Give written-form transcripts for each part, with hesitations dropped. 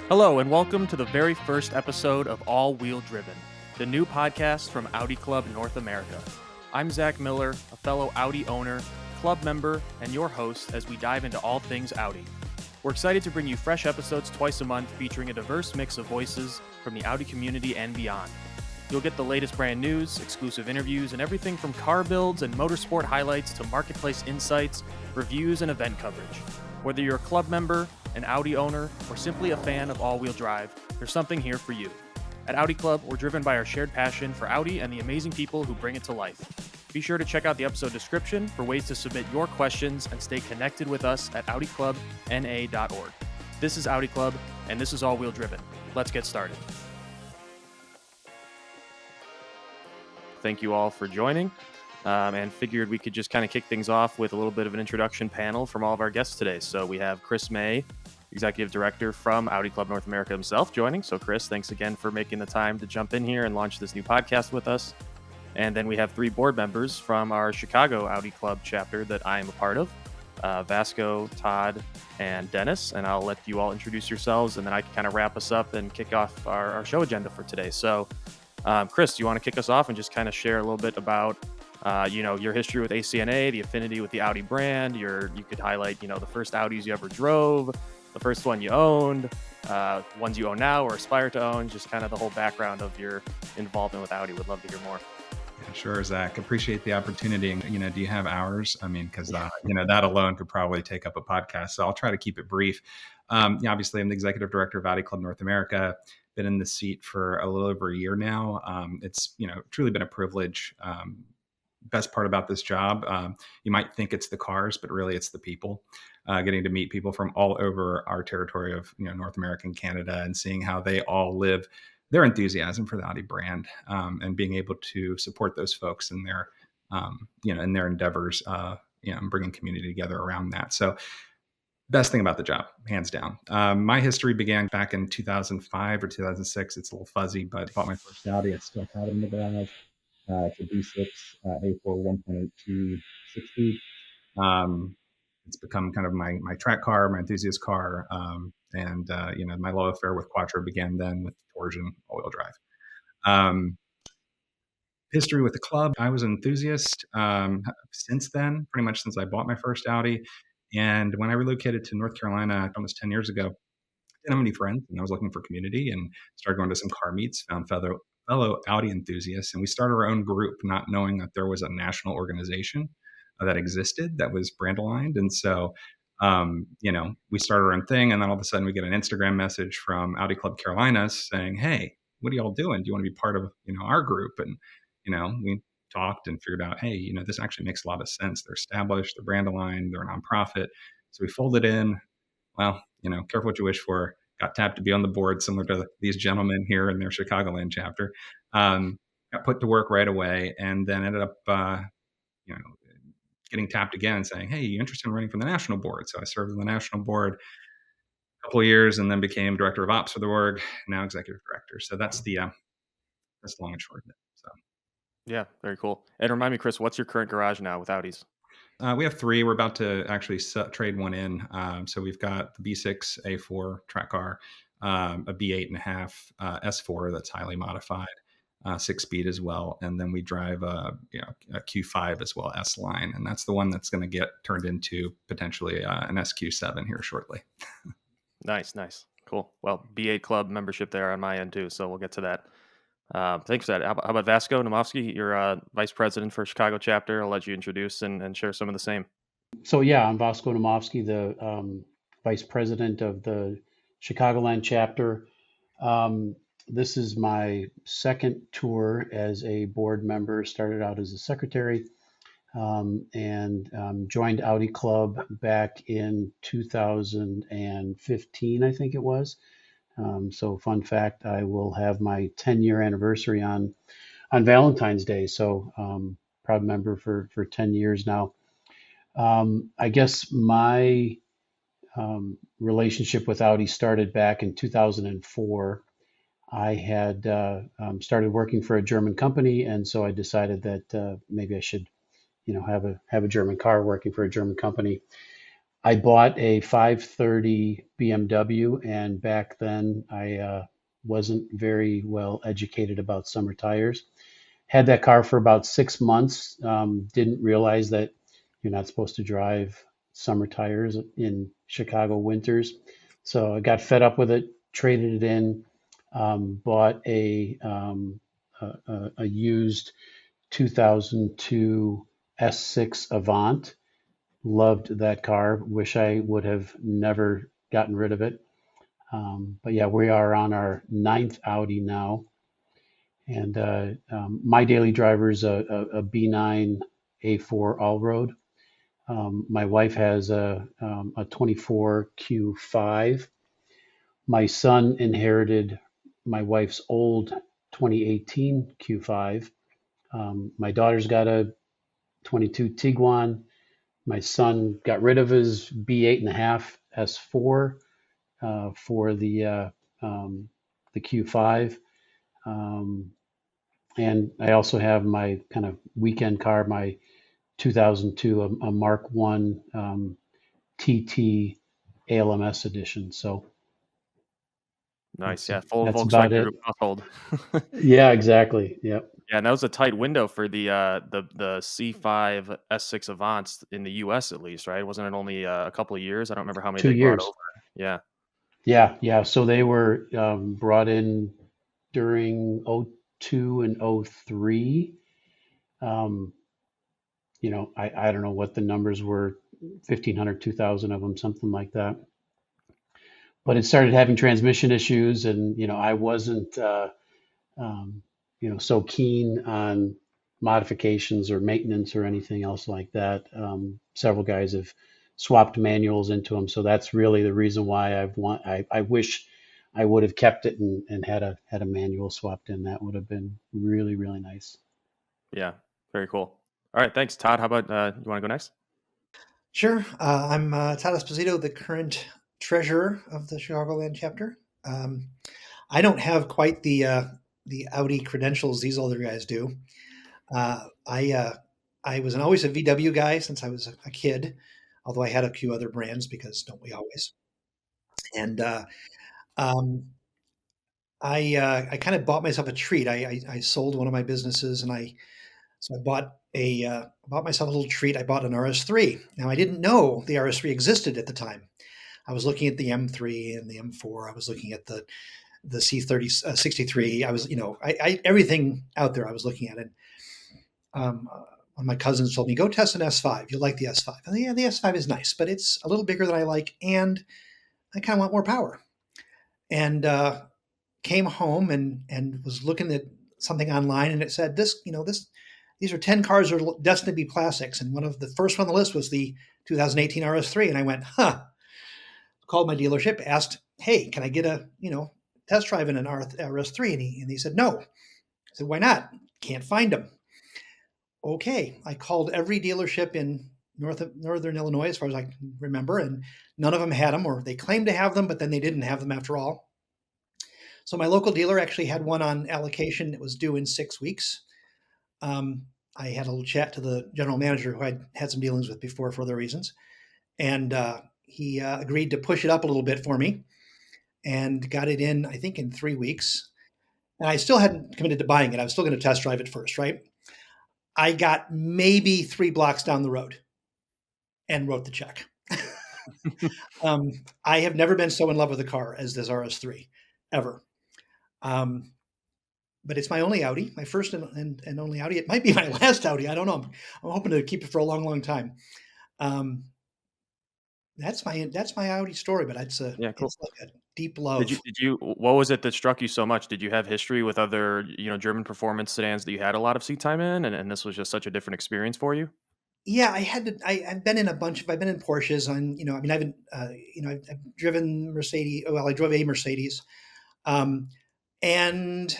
Hello, and welcome to the very first episode of All Wheel Driven, the new podcast from Audi Club North America. I'm Zach Miller, a fellow Audi owner, club member, and your host as we dive into all things Audi. We're excited to bring you fresh episodes twice a month featuring a diverse mix of voices from the Audi community and beyond. You'll get the latest brand news, exclusive interviews, and everything from car builds and motorsport highlights to marketplace insights, reviews, and event coverage. Whether you're a club member, an Audi owner, or simply a fan of all-wheel drive, there's something here for you. At Audi Club, we're driven by our shared passion for Audi and the amazing people who bring it to life. Be sure to check out the episode description for ways to submit your questions and stay connected with us at AudiClubNA.org. This is Audi Club, and this is All Wheel Driven. Let's get started. Thank you all for joining, and figured we could just kind of kick things off with a little bit of an introduction panel from all of our guests today. So we have Chris May, Executive Director from Audi Club North America himself, joining. So Chris, thanks again for making the time to jump in here and launch this new podcast with us. And then we have three board members from our Chicago Audi Club chapter that I am a part of, Vasco, Todd, and Dennis. And I'll let you all introduce yourselves, and then I can kind of wrap us up and kick off our show agenda for today. So Chris, do you want to kick us off and just kind of share a little bit about your history with ACNA, the affinity with the Audi brand? You could highlight, the first Audis you ever drove, the first one you owned, ones you own now or aspire to own, just kind of the whole background of your involvement with Audi. Would love to hear more. Yeah, sure, Zach. Appreciate the opportunity. Do you have hours? I mean, because that alone could probably take up a podcast. So I'll try to keep it brief. Obviously, I'm the executive director of Audi Club North America. Been in the seat for a little over a year now. It's truly been a privilege. Best part about this job, you might think it's the cars, but really it's the people. Getting to meet people from all over our territory of North America and Canada, and seeing how they all live their enthusiasm for the Audi brand, and being able to support those folks in their in their endeavors, and bringing community together around that. So best thing about the job, hands down. My history began back in 2005 or 2006. It's a little fuzzy, but I bought my first Audi. I still have it in the garage. It's a V6 A4 1.82 6-speed. It's become kind of my track car, my enthusiast car. And my love affair with Quattro began then with torsion all-wheel drive. History with the club, I was an enthusiast since then, pretty much since I bought my first Audi. And when I relocated to North Carolina almost 10 years ago, I didn't have any friends, and I was looking for community and started going to some car meets, found fellow Audi enthusiasts, and we started our own group, not knowing that there was a national organization that existed that was brand aligned. And so, we started our own thing, and then all of a sudden we get an Instagram message from Audi Club Carolinas saying, "Hey, what are y'all doing? Do you want to be part of our group?" And we talked and figured out, hey, this actually makes a lot of sense. They're established, they're brand aligned, they're a nonprofit. So we folded in. Well, careful what you wish for. Got tapped to be on the board, similar to these gentlemen here in their Chicagoland chapter. Got put to work right away, and then ended up, getting tapped again, saying, "Hey, you interested in running for the national board?" So I served on the national board a couple of years, and then became director of ops for the org. Now executive director. So that's the long and short of it. So. Yeah, very cool. And remind me, Chris, what's your current garage now with Audis? We have three. We're about to actually trade one in. So we've got the B6 A4 track car, a B8.5 S4 that's highly modified, 6-speed as well, and then we drive a Q5 as well, S line, and that's the one that's going to get turned into potentially an SQ7 here shortly. Nice, cool. Well, B8 Club membership there on my end too, so we'll get to that. Thanks for that. How about Vasco Nomofsky? You're Vice President for Chicago chapter. I'll let you introduce and share some of the same. So yeah, I'm Vasco Nomofsky, the Vice President of the Chicagoland chapter. This is my second tour as a board member. Started out as a secretary, and joined Audi Club back in 2015, I think it was. So fun fact, I will have my 10-year anniversary on Valentine's Day. So proud member for 10 years now. I guess my relationship with Audi started back in 2004. I had started working for a German company, and so I decided that maybe I should, have a German car working for a German company. I bought a 530 BMW, and back then I wasn't very well educated about summer tires. Had that car for about 6 months. Didn't realize that you're not supposed to drive summer tires in Chicago winters. So I got fed up with it, traded it in, bought a used 2002 S6 Avant. Loved that car. Wish I would have never gotten rid of it. But yeah, we are on our ninth Audi now. And my daily driver is a B9 A4 all road. My wife has a 24 Q5. My son inherited my wife's old 2018 Q5. My daughter's got a 22 Tiguan. My son got rid of his B8.5 S4 for the Q5. Um, and I also have my kind of weekend car, my 2002, a Mark One TT ALMS edition. So Nice. that's Yeah. Full that's about Volkswagen it. Group household. Yeah, exactly. Yep. Yeah, and that was a tight window for the C5 S6 Avance in the US at least, right? Wasn't it only a couple of years? I don't remember how many Two they brought years. over. Yeah. Yeah, yeah. So they were brought in during '02 and '03. Um, I don't know what the numbers were, 1,500, 2,000 of them, something like that. But it started having transmission issues, and I wasn't um, so keen on modifications or maintenance or anything else like that. Several guys have swapped manuals into them, so that's really the reason why I wish I would have kept it and had a manual swapped in. That would have been really, really nice. Yeah. Very cool. All right, thanks, Todd. How about you want to go next? Sure. I'm Todd Esposito, the current treasurer of the Chicagoland chapter. Um, I don't have quite the Audi credentials these older guys do. I was always a VW guy since I was a kid, although I had a few other brands because don't we always? And um, I kind of bought myself a treat. I sold one of my businesses, and I bought myself a little treat. I bought an RS3. Now I didn't know the RS3 existed at the time. I was looking at the M3 and the M4. I was looking at the C30 63. I was, everything out there I was looking at it. One of my cousins told me, go test an S5. You'll like the S5. And yeah, the S5 is nice, but it's a little bigger than I like, and I kind of want more power. And came home and was looking at something online, and it said these are 10 cars that are destined to be classics. And one of the first one on the list was the 2018 RS3. And I went, called my dealership, asked, hey, can I get a, test drive in an RS3? And he said, no. I said, why not? Can't find them. Okay. I called every dealership in northern Illinois, as far as I can remember, and none of them had them, or they claimed to have them, but then they didn't have them after all. So my local dealer actually had one on allocation that was due in 6 weeks. I had a little chat to the general manager who I'd had some dealings with before for other reasons, and he agreed to push it up a little bit for me and got it in, I think, in 3 weeks. And I still hadn't committed to buying it. I was still going to test drive it first, right? I got maybe 3 blocks down the road and wrote the check. I have never been so in love with a car as this RS3, ever. But it's my only Audi, my first and only Audi. It might be my last Audi. I don't know. I'm hoping to keep it for a long, long time. That's my Audi story, but Yeah, cool. it's like a deep love. What was it that struck you so much? Did you have history with other, German performance sedans that you had a lot of seat time in, and this was just such a different experience for you? Yeah, I've been in I've been in Porsches on, I've driven Mercedes. Well, I drove a Mercedes. Um, and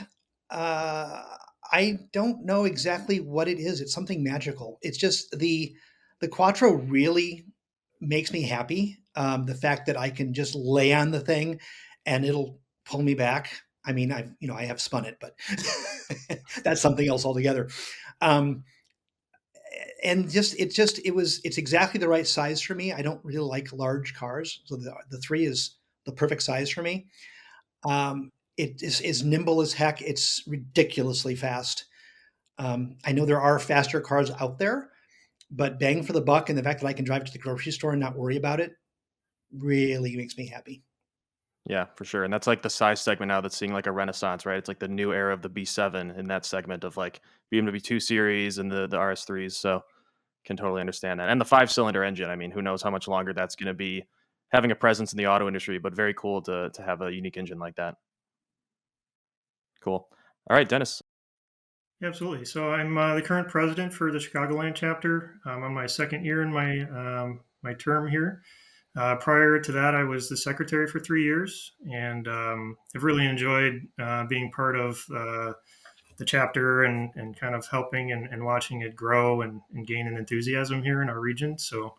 I don't know exactly what it is. It's something magical. It's just the Quattro really makes me happy. The fact that I can just lay on the thing and it'll pull me back. I mean, I have spun it, but that's something else altogether. Um, and it's exactly the right size for me. I don't really like large cars, so the 3 is the perfect size for me. It is nimble as heck. It's ridiculously fast. I know there are faster cars out there, but bang for the buck and the fact that I can drive to the grocery store and not worry about it really makes me happy. Yeah, for sure. And that's like the size segment now that's seeing like a renaissance, right? It's like the new era of the B7 in that segment of like BMW 2 Series and the RS3s. So can totally understand that. And the 5-cylinder engine, I mean, who knows how much longer that's going to be having a presence in the auto industry, but very cool to have a unique engine like that. Cool. All right, Dennis. Yeah, absolutely. So I'm the current president for the Chicagoland chapter. I'm on my second year in my term here. Prior to that, I was the secretary for 3 years, and I've really enjoyed being part of the chapter and kind of helping and watching it grow and gain an enthusiasm here in our region. So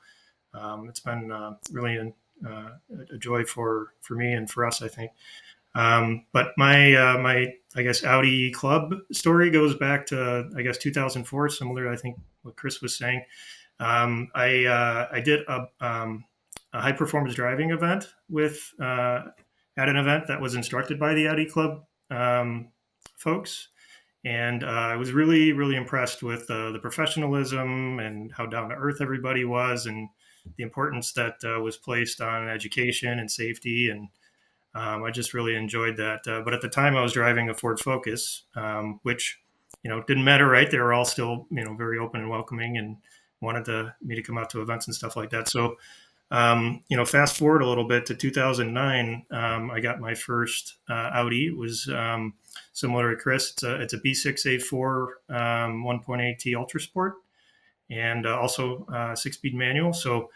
it's been really a joy for me and for us, I think. But my I guess Audi Club story goes back to I guess 2004, similar to I think what Chris was saying. I did a high performance driving event at an event that was instructed by the Audi Club folks, and I was really impressed with the professionalism and how down to earth everybody was, and the importance that was placed on education and safety and I just really enjoyed that. But at the time, I was driving a Ford Focus, which didn't matter, right? They were all still very open and welcoming, and wanted me to come out to events and stuff like that. So fast forward a little bit to 2009, I got my first Audi. It was similar to Chris. It's a B6A4 1.8T Ultra Sport, and also 6-speed manual. So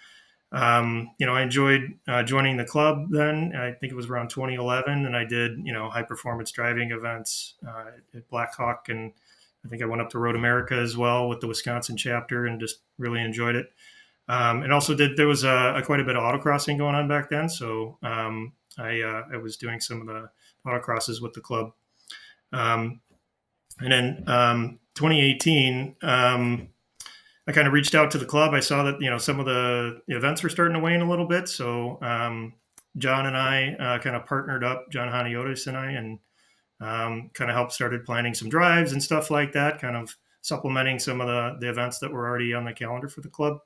I enjoyed joining the club then. I think it was around 2011, and I did, high performance driving events at Blackhawk, and I think I went up to Road America as well with the Wisconsin chapter, and just really enjoyed it. And also there was quite a bit of autocrossing going on back then, so I was doing some of the autocrosses with the club. And then 2018. I kind of reached out to the club. I saw that some of the events were starting to wane a little bit. So John and I kind of partnered up, John Haniotis and I, and kind of helped started planning some drives and stuff like that, kind of supplementing some of the events that were already on the calendar for the club.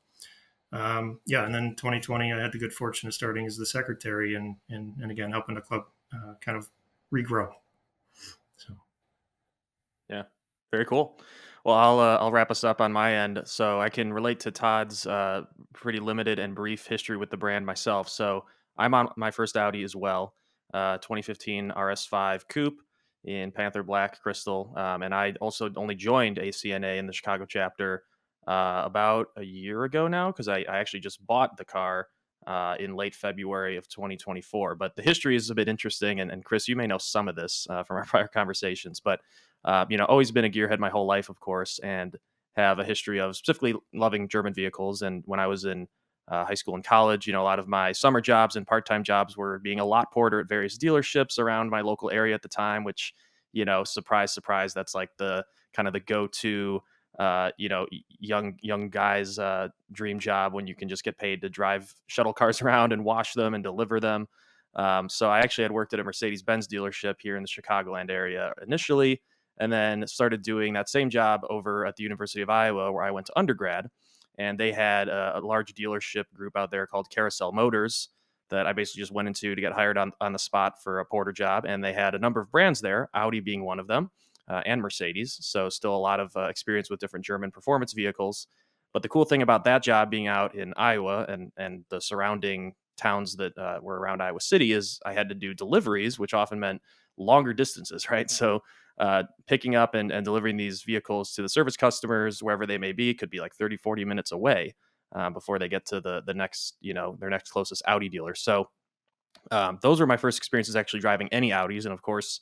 And then 2020, I had the good fortune of starting as the secretary and again helping the club kind of regrow. So Yeah, very cool. Well, I'll wrap us up on my end. So I can relate to Todd's pretty limited and brief history with the brand myself. So I'm on my first Audi as well, 2015 RS5 Coupe in Panther Black Crystal, and I also only joined ACNA in the Chicago chapter about a year ago now because I actually just bought the car in late February of 2024. But the history is a bit interesting, and Chris, you may know some of this from our prior conversations, but always been a gearhead my whole life, of course, and have a history of specifically loving German vehicles. And when I was in high school and college, a lot of my summer jobs and part-time jobs were being a lot porter at various dealerships around my local area at the time, which, surprise, surprise, that's like the kind of the go-to, young guys dream job when you can just get paid to drive shuttle cars around and wash them and deliver them. So I actually had worked at a Mercedes-Benz dealership here in the Chicagoland area initially, and then started doing that same job over at the University of Iowa, where I went to undergrad. And they had a large dealership group out there called Carousel Motors that I basically just went into to get hired on the spot for a porter job. And they had a number of brands there, Audi being one of them, and Mercedes. So still a lot of experience with different German performance vehicles. But the cool thing about that job being out in Iowa and the surrounding towns that were around Iowa City is I had to do deliveries, which often meant longer distances, right? So picking up and delivering these vehicles to the service customers, wherever they may be, could be like 30, 40 minutes away before they get to the next, their next closest Audi dealer. So those were my first experiences actually driving any Audis. And of course,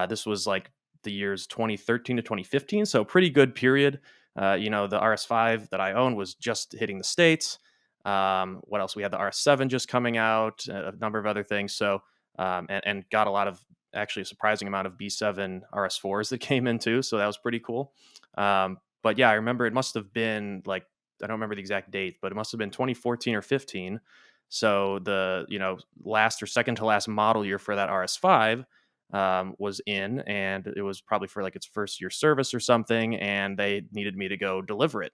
this was like the years 2013 to 2015. So pretty good period. The RS5 that I own was just hitting the States. What else? We had the RS7 just coming out, a number of other things. So, and got a lot of, actually a surprising amount of B7 RS4s that came in too. So that was pretty cool. But yeah, I remember it must have been like, I don't remember the exact date, but it must have been 2014 or 15. So the, last or second to last model year for that RS5 was in, and it was probably for like its first year service or something, and they needed me to go deliver it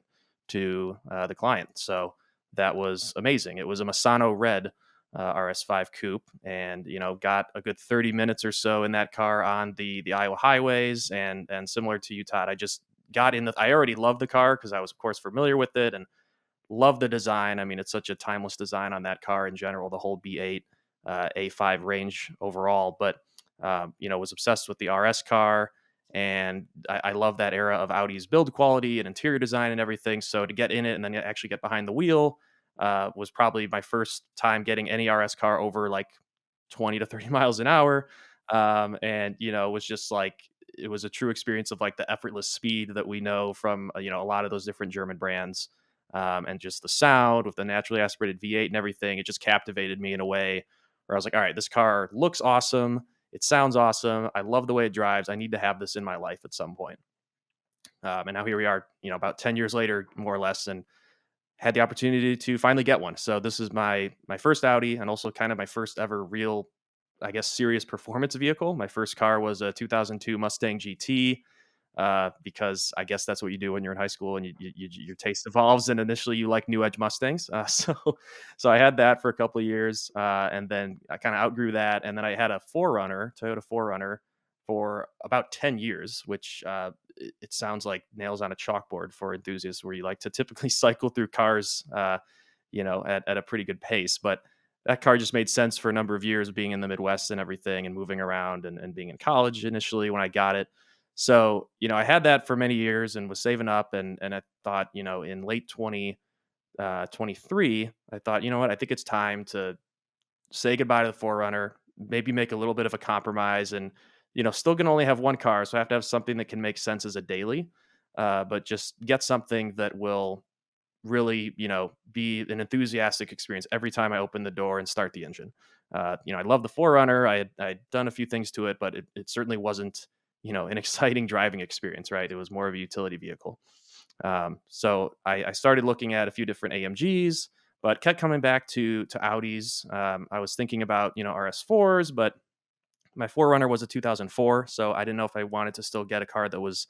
to the client. So that was amazing. It was a Masano red RS5 coupe, and got a good 30 minutes or so in that car on the Iowa highways, and similar to you, Todd, I just got in the. I already loved the car because I was, of course, familiar with it and love the design. I mean, it's such a timeless design on that car in general, the whole B8 A5 range overall. But was obsessed with the RS car, and I love that era of Audi's build quality and interior design and everything. So to get in it and then actually get behind the wheel was probably my first time getting any RS car over like 20 to 30 miles an hour. And it was just like it was a true experience of like the effortless speed that we know from a lot of those different German brands, and just the sound with the naturally aspirated V8 and everything. It just captivated me in a way where I was like, all right, this car looks awesome. It sounds awesome. I love the way it drives. I need to have this in my life at some point. And now here we are, about 10 years later, more or less, and had the opportunity to finally get one. So this is my first Audi, and also kind of my first ever real, I guess, serious performance vehicle. My first car was a 2002 Mustang GT, because I guess that's what you do when you're in high school and your taste evolves. And initially, you like new edge Mustangs, so I had that for a couple of years, and then I kind of outgrew that. And then I had a Toyota Forerunner, for about 10 years, which it sounds like nails on a chalkboard for enthusiasts, where you like to typically cycle through cars, at a pretty good pace. But that car just made sense for a number of years, being in the Midwest and everything, and moving around, and being in college initially when I got it. So, I had that for many years and was saving up, and I thought, in late 2023, I thought, you know what, I think it's time to say goodbye to the Forerunner, maybe make a little bit of a compromise, and, still gonna only have one car. So I have to have something that can make sense as a daily, but just get something that will really, be an enthusiastic experience every time I open the door and start the engine. I love the Forerunner. I'd done a few things to it, but it certainly wasn't, an exciting driving experience, right? It was more of a utility vehicle. So I started looking at a few different AMGs, but kept coming back to Audis. I was thinking about, RS4s, but my Forerunner was a 2004, so I didn't know if I wanted to still get a car that was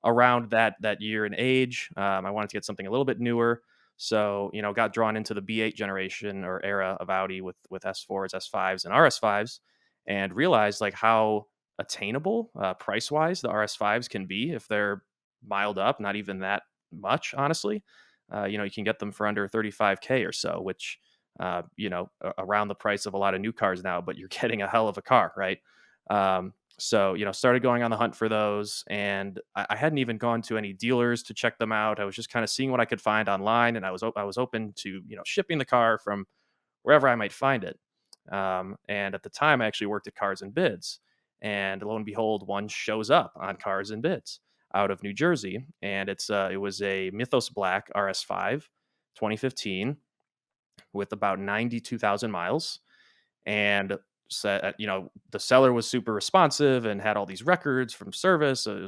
around that year and age. I wanted to get something a little bit newer. So, got drawn into the B8 generation or era of Audi with S4s, S5s, and RS5s, and realized like how attainable price wise the RS5s can be if they're miled up, not even that much, honestly. You can get them for under 35K or so, which, around the price of a lot of new cars now, but you're getting a hell of a car, right? So, started going on the hunt for those, and I hadn't even gone to any dealers to check them out. I was just kind of seeing what I could find online, and I was open to, shipping the car from wherever I might find it. And at the time, I actually worked at Cars and Bids, and lo and behold, one shows up on Cars and Bids out of New Jersey, and it was a Mythos Black RS5, 2015, with about 92,000 miles, and said, the seller was super responsive and had all these records from service. So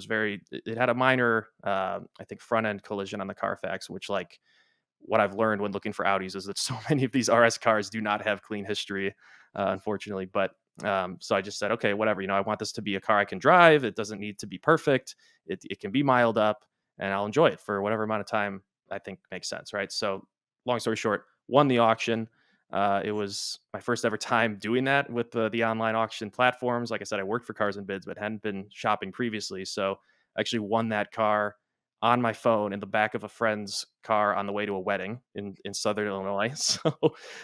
it had a minor, I think, front end collision on the Carfax, which, like, what I've learned when looking for Audis is that so many of these RS cars do not have clean history, unfortunately. But so I just said, okay, whatever. I want this to be a car I can drive. It doesn't need to be perfect. It can be miled up, and I'll enjoy it for whatever amount of time I think makes sense, right? So, long story short, won the auction. It was my first ever time doing that with the online auction platforms. Like I said, I worked for Cars and Bids, but hadn't been shopping previously. So I actually won that car on my phone in the back of a friend's car on the way to a wedding in Southern Illinois.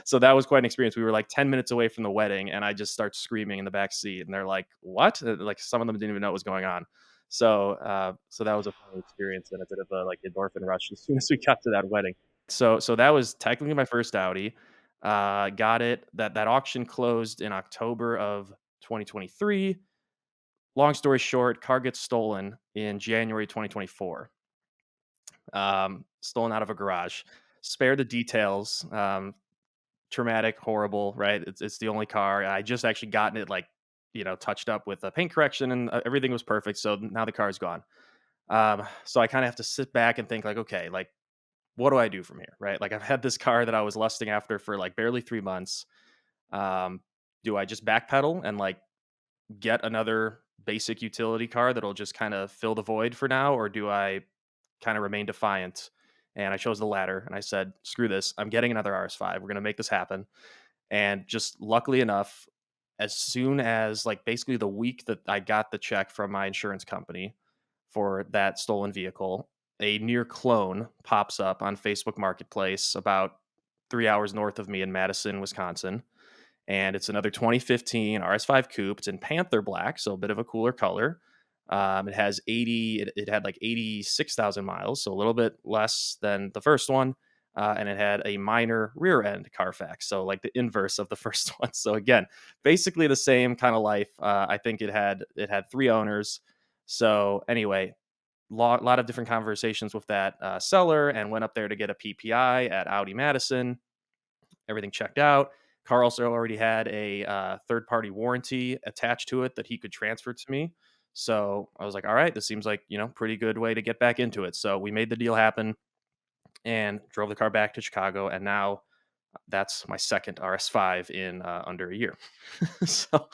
So that was quite an experience. We were like 10 minutes away from the wedding, and I just start screaming in the back seat, and they're like, "What?" Like, some of them didn't even know what was going on. So that was a fun experience and a bit of a like endorphin rush as soon as we got to that wedding. So that was technically my first Audi. Got it. That auction closed in October of 2023. Long story short, car gets stolen in January 2024. Stolen out of a garage. Spare the details. Traumatic, horrible, right? It's the only car. I just actually gotten it, like, touched up with a paint correction, and everything was perfect. So now the car is gone. So I kind of have to sit back and think like, okay, like what do I do from here, right? Like I've had this car that I was lusting after for like barely 3 months. Um, do I just backpedal and like get another basic utility car that'll just kind of fill the void for now, or do I kind of remain defiant? And I chose the latter, and I said, "Screw this! I'm getting another RS5. We're gonna make this happen." And just luckily enough, as soon as like basically the week that I got the check from my insurance company for that stolen vehicle, a near clone pops up on Facebook Marketplace about 3 hours north of me in Madison, Wisconsin. And it's another 2015 RS5 Coupe. It's in Panther Black, so a bit of a cooler color. It has 80. It had like 86,000 miles, so a little bit less than the first one. And it had a minor rear end Carfax, so like the inverse of the first one. So again, basically the same kind of life. I think it had three owners. So anyway, lot of different conversations with that seller, and went up there to get a PPI at Audi Madison. Everything checked out. Car also already had a third party warranty attached to it that he could transfer to me. So I was like, all right, this seems like, pretty good way to get back into it. So we made the deal happen and drove the car back to Chicago. And now that's my second RS5 in under a year. So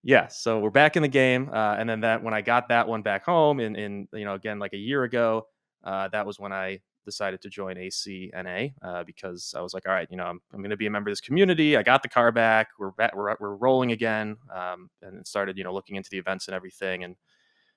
yeah, so we're back in the game. And then that when I got that one back home again, like a year ago, that was when I decided to join ACNA because I was like, all right, I'm going to be a member of this community. I got the car back. We're rolling again, and started looking into the events and everything, and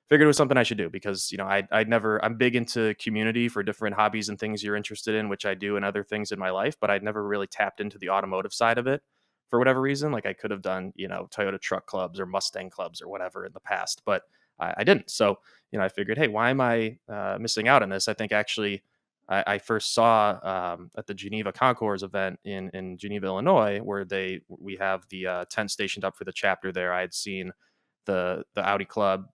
figured it was something I should do because I'm big into community for different hobbies and things you're interested in, which I do, and other things in my life, but I'd never really tapped into the automotive side of it for whatever reason. Like I could have done Toyota truck clubs or Mustang clubs or whatever in the past, but I didn't. So I figured, hey, why am I missing out on this? I think actually I first saw at the Geneva Concours event in Geneva, Illinois, where we have the tent stationed up for the chapter there. I had seen the Audi Club,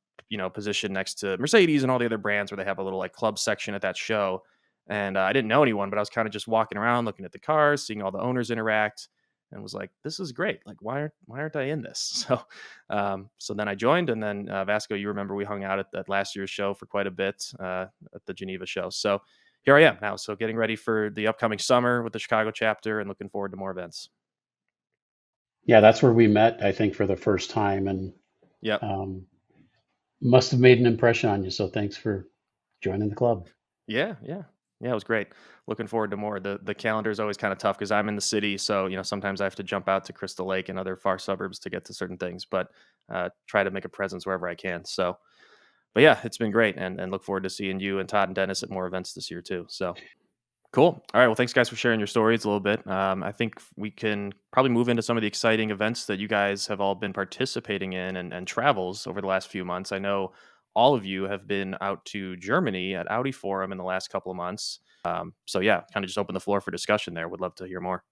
positioned next to Mercedes and all the other brands, where they have a little like club section at that show. And I didn't know anyone, but I was kind of just walking around, looking at the cars, seeing all the owners interact, and was like, "This is great! Like, why aren't I in this?" So then I joined, and then Vasco, you remember we hung out at last year's show for quite a bit at the Geneva show. So here I am now. So getting ready for the upcoming summer with the Chicago chapter, and looking forward to more events. Yeah, that's where we met, I think, for the first time, and Yep. um, must have made an impression on you. So thanks for joining the club. Yeah, yeah. Yeah, it was great. Looking forward to more. The calendar is always kind of tough because I'm in the city, so sometimes I have to jump out to Crystal Lake and other far suburbs to get to certain things, but try to make a presence wherever I can. So, but yeah, it's been great, and look forward to seeing you and Todd and Dennis at more events this year too. So cool. All right. Well, thanks guys for sharing your stories a little bit. I think we can probably move into some of the exciting events that you guys have all been participating in, and travels over the last few months. I know all of you have been out to Germany at Audi Forum in the last couple of months. So yeah, kind of just open the floor for discussion there. Would love to hear more.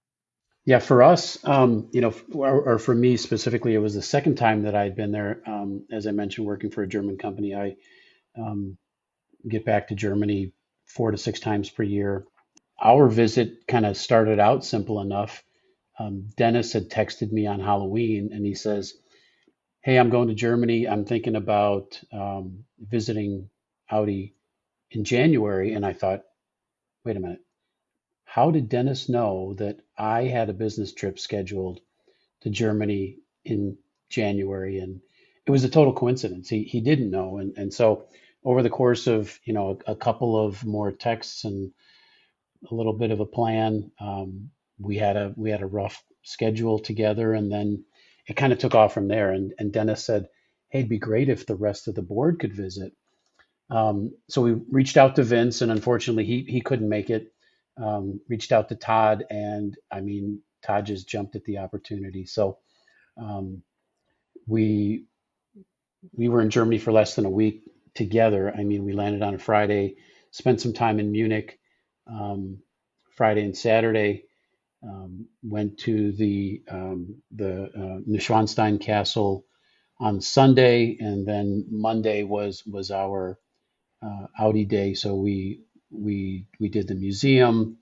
Yeah, for us, or for me specifically, it was the second time that I'd been there. As I mentioned, working for a German company, I um, get back to Germany 4 to 6 times per year. Our visit kind of started out simple enough. Dennis had texted me on Halloween, and he says, "Hey, I'm going to Germany. I'm thinking about visiting Audi in January." And I thought, wait a minute, how did Dennis know that I had a business trip scheduled to Germany in January? And it was a total coincidence. He didn't know. And so over the course of, a couple of more texts and a little bit of a plan, we had a rough schedule together, and then it kind of took off from there. And Dennis said, "Hey, it'd be great if the rest of the board could visit." So we reached out to Vince, and unfortunately, he couldn't make it. Reached out to Todd, and I mean, Todd just jumped at the opportunity. So um, we we were in Germany for less than a week together. I mean, we landed on a Friday, spent some time in Munich, Friday and Saturday. Went to the Neuschwanstein Castle on Sunday, and then Monday was our Audi day. So we did the museum,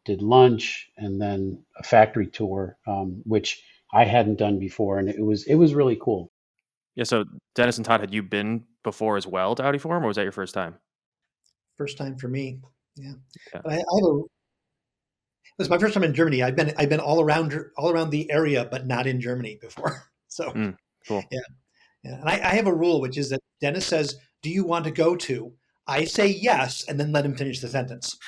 did lunch, and then a factory tour, which I hadn't done before, and it was really cool. Yeah. So Dennis and Todd, had you been before as well to Audi Forum, or was that your first time? First time for me. Yeah, Yeah. but it was my first time in Germany. I've been all around the area, but not in Germany before. So Cool. yeah, yeah. And I have a rule, which is that Dennis says, "Do you want to go to?" I say yes, and then let him finish the sentence.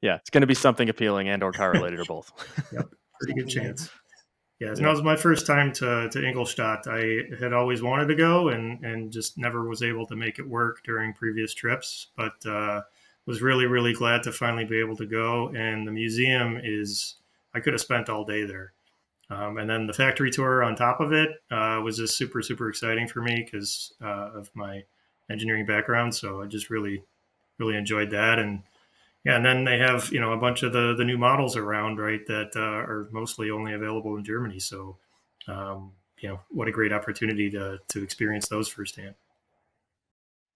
Yeah, it's going to be something appealing and or car related or both. Yep, pretty good Something like chance. Yeah, so Yeah. that was my first time to Ingolstadt. I had always wanted to go and just never was able to make it work during previous trips, but was really, really glad to finally be able to go. And the museum I could have spent all day there. And then the factory tour on top of it was just super, super exciting for me because of my engineering background. So I just really, really enjoyed that. And yeah, and then they have a bunch of the new models around, right, that are mostly only available in Germany. So what a great opportunity to experience those firsthand.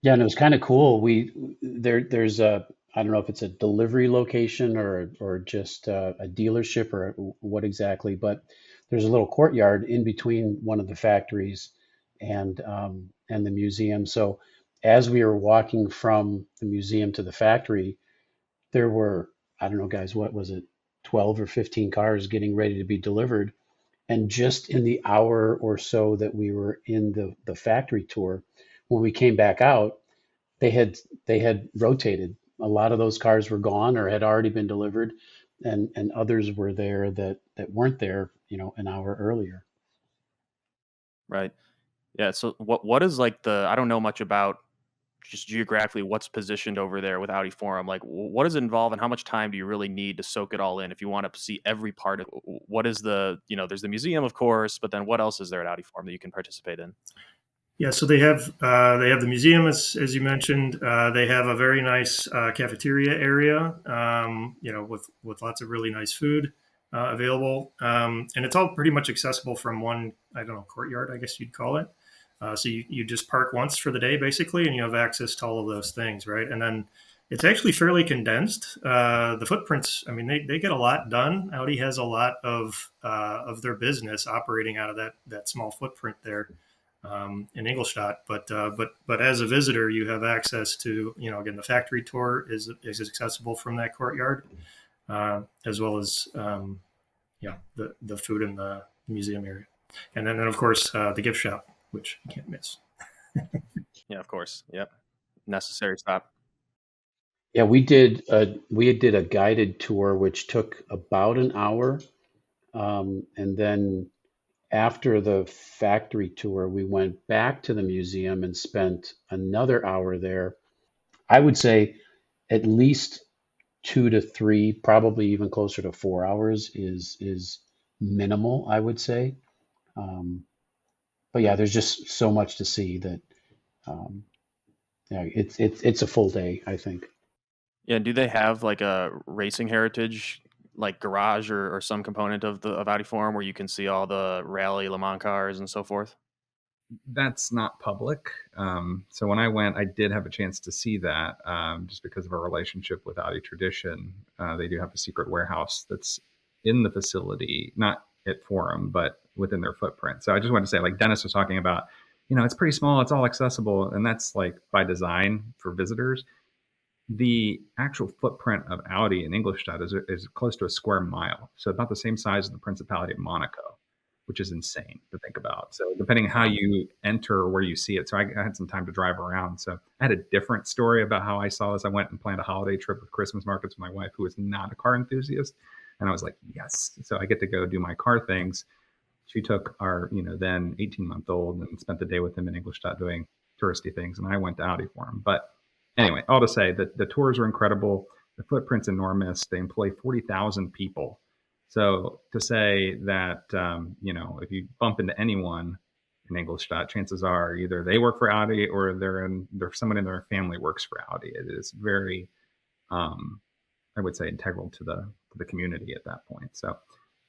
Yeah, and it was kind of cool. There's a, I don't know if it's a delivery location or just a dealership or what exactly, but there's a little courtyard in between one of the factories and the museum. So as we were walking from the museum to the factory, there were, I don't know, guys, what was it, 12 or 15 cars getting ready to be delivered. And just in the hour or so that we were in the factory tour, when we came back out, they had they had rotated. A lot of those cars were gone or had already been delivered, and others were there that weren't there, an hour earlier. Right. Yeah. So what is like I don't know much about just geographically what's positioned over there with Audi Forum. Like, what does it involve, and how much time do you really need to soak it all in if you want to see every part of what is there's the museum, of course, but then what else is there at Audi Forum that you can participate in? Yeah, so they have the museum as you mentioned. They have a very nice cafeteria area, with lots of really nice food available, and it's all pretty much accessible from one, I don't know, courtyard, I guess you'd call it. So you just park once for the day basically, and you have access to all of those things, right? And then it's actually fairly condensed. The footprints, I mean, they get a lot done. Audi has a lot of their business operating out of that small footprint there in Ingolstadt. But as a visitor, you have access to again, the factory tour is accessible from that courtyard, as well as the food in the museum area, and then of course the gift shop, which you can't miss. Yeah, of course. Yep. Necessary stop. Yeah, we did a guided tour which took about an hour, and then after the factory tour, we went back to the museum and spent another hour there. I would say at least 2 to 3, probably even closer to 4 hours is minimal, I would say. Um, but yeah, there's just so much to see that um, yeah, it's a full day, I think. Yeah. And do they have like a racing heritage, like garage or some component of Audi Forum where you can see all the rally Le Mans cars and so forth? That's not public. So when I went, I did have a chance to see that just because of our relationship with Audi Tradition. They do have a secret warehouse that's in the facility, not at Forum, but within their footprint. So I just wanted to say, like Dennis was talking about, it's pretty small, it's all accessible, and that's like by design for visitors. The actual footprint of Audi in Ingolstadt is close to a square mile, so about the same size as the Principality of Monaco, which is insane to think about. So depending how you enter or where you see it, so I had some time to drive around. So I had a different story about how I saw this. I went and planned a holiday trip with Christmas markets with my wife, who is not a car enthusiast, and I was like, yes. So I get to go do my car things. She took our, then 18-month-old and spent the day with him in Ingolstadt doing touristy things, and I went to Audi for him. But anyway, all to say that the tours are incredible. The footprint's enormous. They employ 40,000 people. So to say that, if you bump into anyone in Ingolstadt, chances are either they work for Audi or there's someone in their family works for Audi. It is very, I would say, integral to the community at that point. So,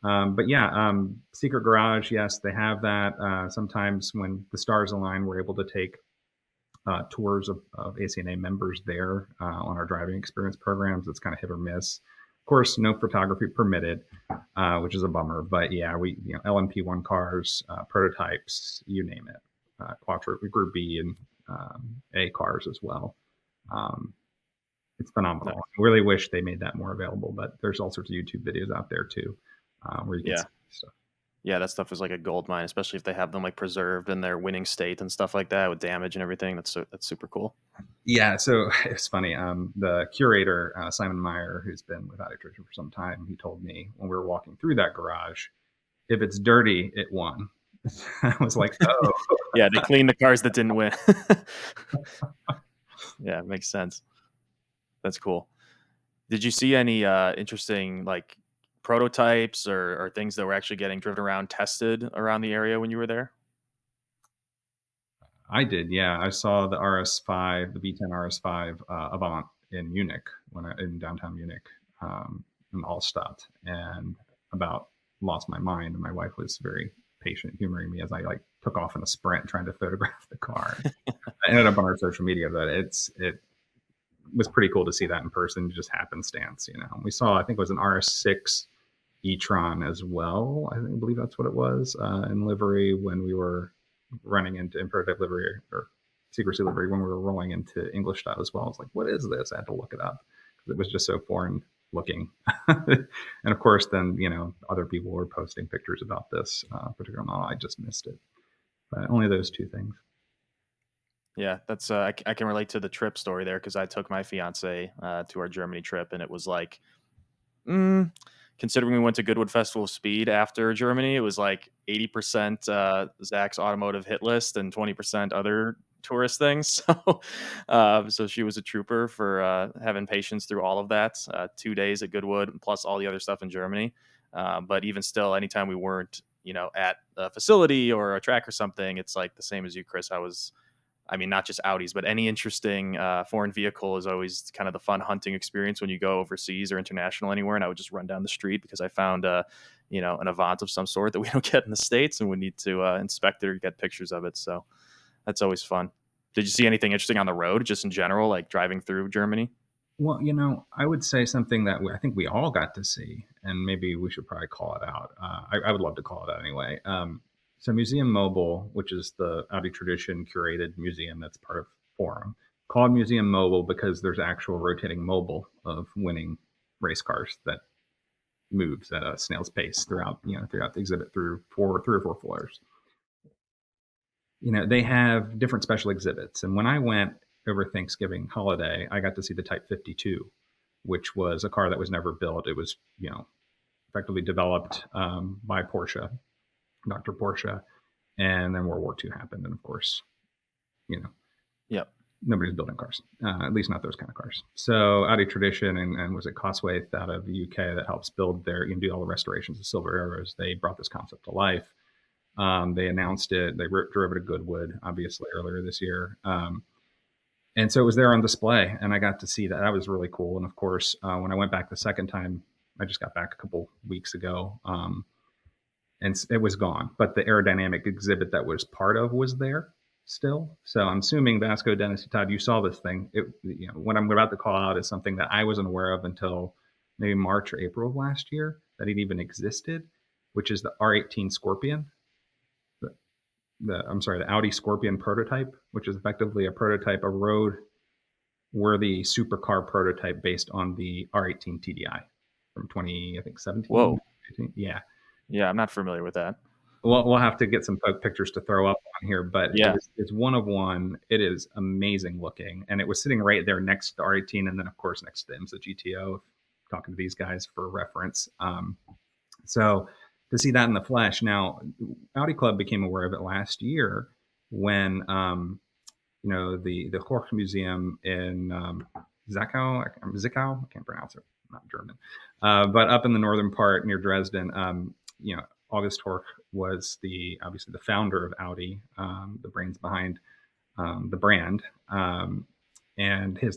but yeah, secret garage, yes, they have that. Sometimes when the stars align, we're able to take tours of ACNA members there on our driving experience programs. It's kind of hit or miss. Of course, no photography permitted. which is a bummer. But yeah, we LMP1 cars, prototypes, you name it, Quattro Group B and A cars as well. It's phenomenal. Nice. I really wish they made that more available, but there's all sorts of YouTube videos out there too, where you can see stuff. Yeah, that stuff is like a gold mine, especially if they have them like preserved in their winning state and stuff like that with damage and everything. That's super cool. Yeah, so it's funny. The curator, Simon Meyer, who's been with Audi Tradition for some time, he told me when we were walking through that garage, if it's dirty, it won. I was like, oh. Yeah, they cleaned the cars that didn't win. Yeah, it makes sense. That's cool. Did you see any interesting like prototypes or things that were actually getting driven around, tested around the area when you were there? I did, yeah. I saw the RS5, the V10 RS5 Avant in Munich, in downtown Munich, in Altstadt, and about lost my mind. And my wife was very patient, humoring me as I like took off in a sprint trying to photograph the car. I ended up on our social media, but it was pretty cool to see that in person, just happenstance. We saw, I think it was an RS6 e-tron as well. I believe that's what it was, in livery when we were running into prototype livery or secrecy livery when we were rolling into English style as well. I was like, what is this? I had to look it up because it was just so foreign looking. And of course, then, other people were posting pictures about this particular model. I just missed it. But only those two things. Yeah, that's I can relate to the trip story there because I took my fiance to our Germany trip, and it was like, considering we went to Goodwood Festival of Speed after Germany, it was like 80% Zach's automotive hit list and 20% other tourist things. So she was a trooper for having patience through all of that. 2 days at Goodwood plus all the other stuff in Germany. But even still, anytime we weren't, at a facility or a track or something, it's like the same as you, Chris. Not just Audis, but any interesting foreign vehicle is always kind of the fun hunting experience when you go overseas or international anywhere. And I would just run down the street because I found, an Avant of some sort that we don't get in the States and we need to inspect it or get pictures of it. So that's always fun. Did you see anything interesting on the road, just in general, like driving through Germany? Well, I would say something that I think we all got to see, and maybe we should probably call it out. I would love to call it out anyway. So Museum Mobile, which is the Audi Tradition curated museum that's part of Forum, called Museum Mobile because there's actual rotating mobile of winning race cars that moves at a snail's pace throughout the exhibit through 3 or 4 floors. They have different special exhibits. And when I went over Thanksgiving holiday, I got to see the Type 52, which was a car that was never built. It was, effectively developed by Porsche. Dr. Porsche, and then World War II happened, and of course, Yep. Nobody's building cars, at least not those kind of cars. So Audi Tradition and was it Cosworth out of the UK that helps build do all the restorations of Silver Arrows. They brought this concept to life. They announced it. They drove it to Goodwood, obviously, earlier this year. And so it was there on display, and I got to see that. That was really cool. And of course, when I went back the second time, I just got back a couple weeks ago, and it was gone. But the aerodynamic exhibit that was part of was there still. So I'm assuming, Vasco, Dennis, Todd, you saw this thing. What I'm about to call out is something that I wasn't aware of until maybe March or April of last year, that it even existed, which is the R18 Scorpion. The Audi Scorpion prototype, which is effectively a road-worthy supercar prototype based on the R18 TDI from 2017. Whoa. 18. Yeah. Yeah, I'm not familiar with that. We'll have to get some pictures to throw up on here, but yeah, it's one of one. It is amazing looking, and it was sitting right there next to R18, and then of course next to the IMSA GTO. Talking to these guys for reference, so to see that in the flesh. Now, Audi Club became aware of it last year when the Horch Museum in Zwickau, I can't pronounce it, I'm not German, but up in the northern part near Dresden. August Horch was obviously the founder of Audi, the brains behind the brand, and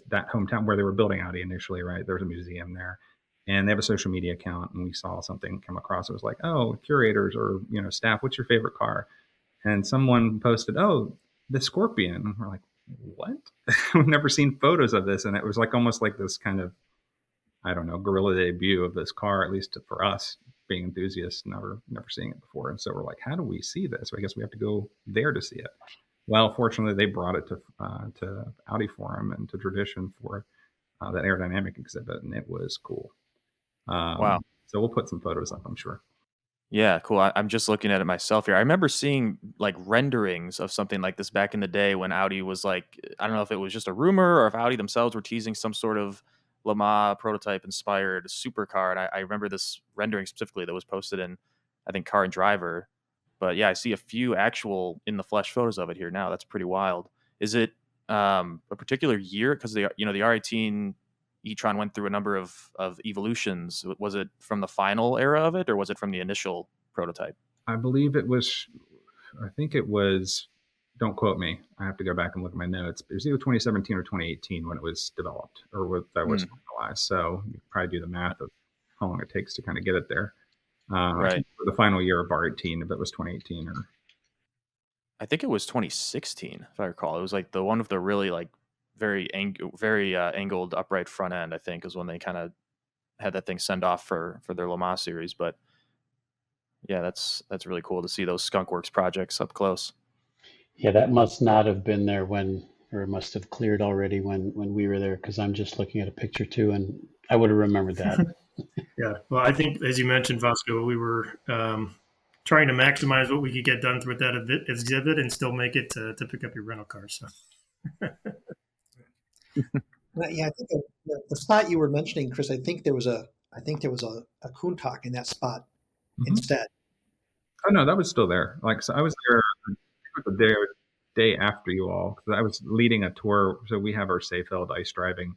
that hometown where they were building Audi initially, right? There's a museum there, and they have a social media account. And we saw something come across. It was like, oh, curators or staff, what's your favorite car? And someone posted, oh, the Scorpion. And we're like, what? We've never seen photos of this, and it was like almost like this kind of, I don't know, guerrilla debut of this car, at least for us being enthusiasts, never seeing it before. And so we're like, how do we see this? So I guess we have to go there to see it. Well, fortunately, they brought it to Audi Forum and to Tradition for that aerodynamic exhibit, and it was cool. Wow. So we'll put some photos up, I'm sure. Yeah, cool. I'm just looking at it myself here. I remember seeing like renderings of something like this back in the day when Audi was like, I don't know if it was just a rumor or if Audi themselves were teasing some sort of Le Mans prototype inspired supercar. And I remember this rendering specifically that was posted in, I think, Car and Driver. But yeah, I see a few actual in the flesh photos of it here now. That's pretty wild. Is it a particular year? Because the R18 e-tron went through a number of evolutions. Was it from the final era of it, or was it from the initial prototype? I believe it was, I think it was, don't quote me, I have to go back and look at my notes, but it was either 2017 or 2018 when it was developed, or that was finalized. So you probably do the math of how long it takes to kind of get it there. I Right. think for the final year of R18, if it was 2018 or... I think it was 2016, if I recall. It was like the one with the really like very angled upright front end, I think, is when they kind of had that thing send off for their Le Mans series. But yeah, that's really cool to see those Skunkworks projects up close. Yeah, that must not have been there when, or it must have cleared already when we were there, because I'm just looking at a picture too, and I would have remembered that. Yeah. Well, I think, as you mentioned, Vasco, we were trying to maximize what we could get done with that exhibit and still make it to pick up your rental car. So. Yeah, I think the spot you were mentioning, Chris, I think there was a Countach in that spot instead. Oh no, that was still there. Like, so I was there the day after you all, because I was leading a tour. So we have our Seyfeld ice driving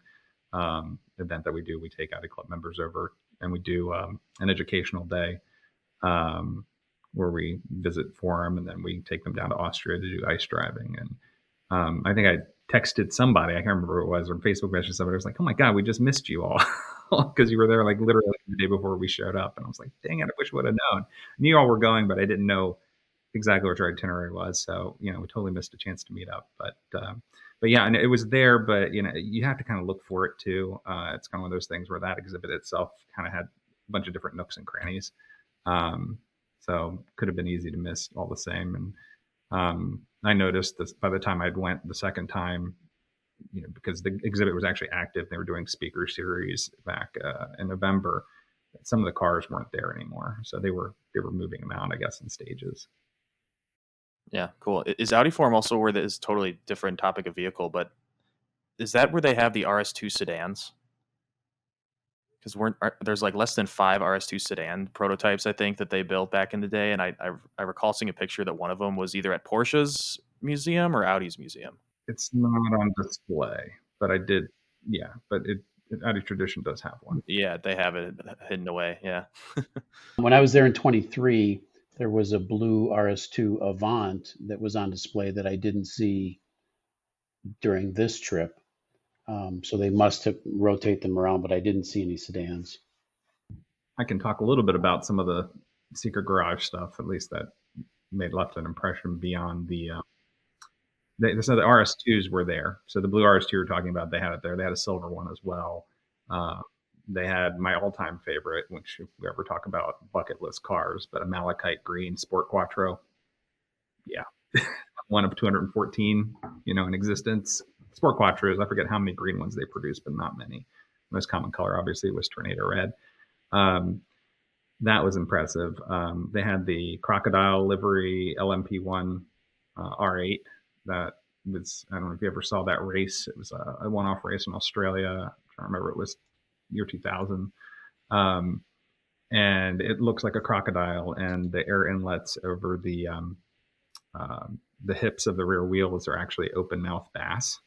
event that we do. We take Audi Club members over, and we do an educational day where we visit Forum, and then we take them down to Austria to do ice driving. And I think I texted somebody, I can't remember who it was, or Facebook messaged somebody. I was like, oh my God, we just missed you all. Because you were there like literally the day before we showed up. And I was like, dang it, I wish I would have known. I knew you all were going, but I didn't know exactly what your itinerary was. So, we totally missed a chance to meet up. But yeah, and it was there, but you have to kind of look for it too. It's kind of one of those things where that exhibit itself kind of had a bunch of different nooks and crannies. So could have been easy to miss all the same. And I noticed this by the time I'd went the second time, because the exhibit was actually active. They were doing speaker series back in November. Some of the cars weren't there anymore, so they were moving them out, I guess, in stages. Yeah, cool. Is Audi Forum also where this totally different topic of vehicle, but is that where they have the RS2 sedans? Because there's like less than 5 RS2 sedan prototypes, I think, that they built back in the day, and I recall seeing a picture that one of them was either at Porsche's museum or Audi's museum. It's not on display, but I did, yeah. But Audi Tradition does have one. Yeah, they have it hidden away. Yeah. When I was there in 23, there was a blue RS2 Avant that was on display that I didn't see during this trip. So they must have rotate them around, but I didn't see any sedans. I can talk a little bit about some of the secret garage stuff, at least that left an impression beyond the. So the RS2s were there. So the blue RS2 you're talking about, they had it there. They had a silver one as well. They had my all-time favorite, which if we ever talk about bucket list cars, but a malachite green Sport Quattro. Yeah, one of 214, in existence. Sport Quattros, I forget how many green ones they produced, but not many. Most common color, obviously, was Tornado Red. That was impressive. They had the Crocodile livery LMP1 R8. That was, I don't know if you ever saw that race. It was a one-off race in Australia. I'm trying to remember, it was year 2000. And it looks like a crocodile, and the air inlets over the hips of the rear wheels are actually open mouth bass.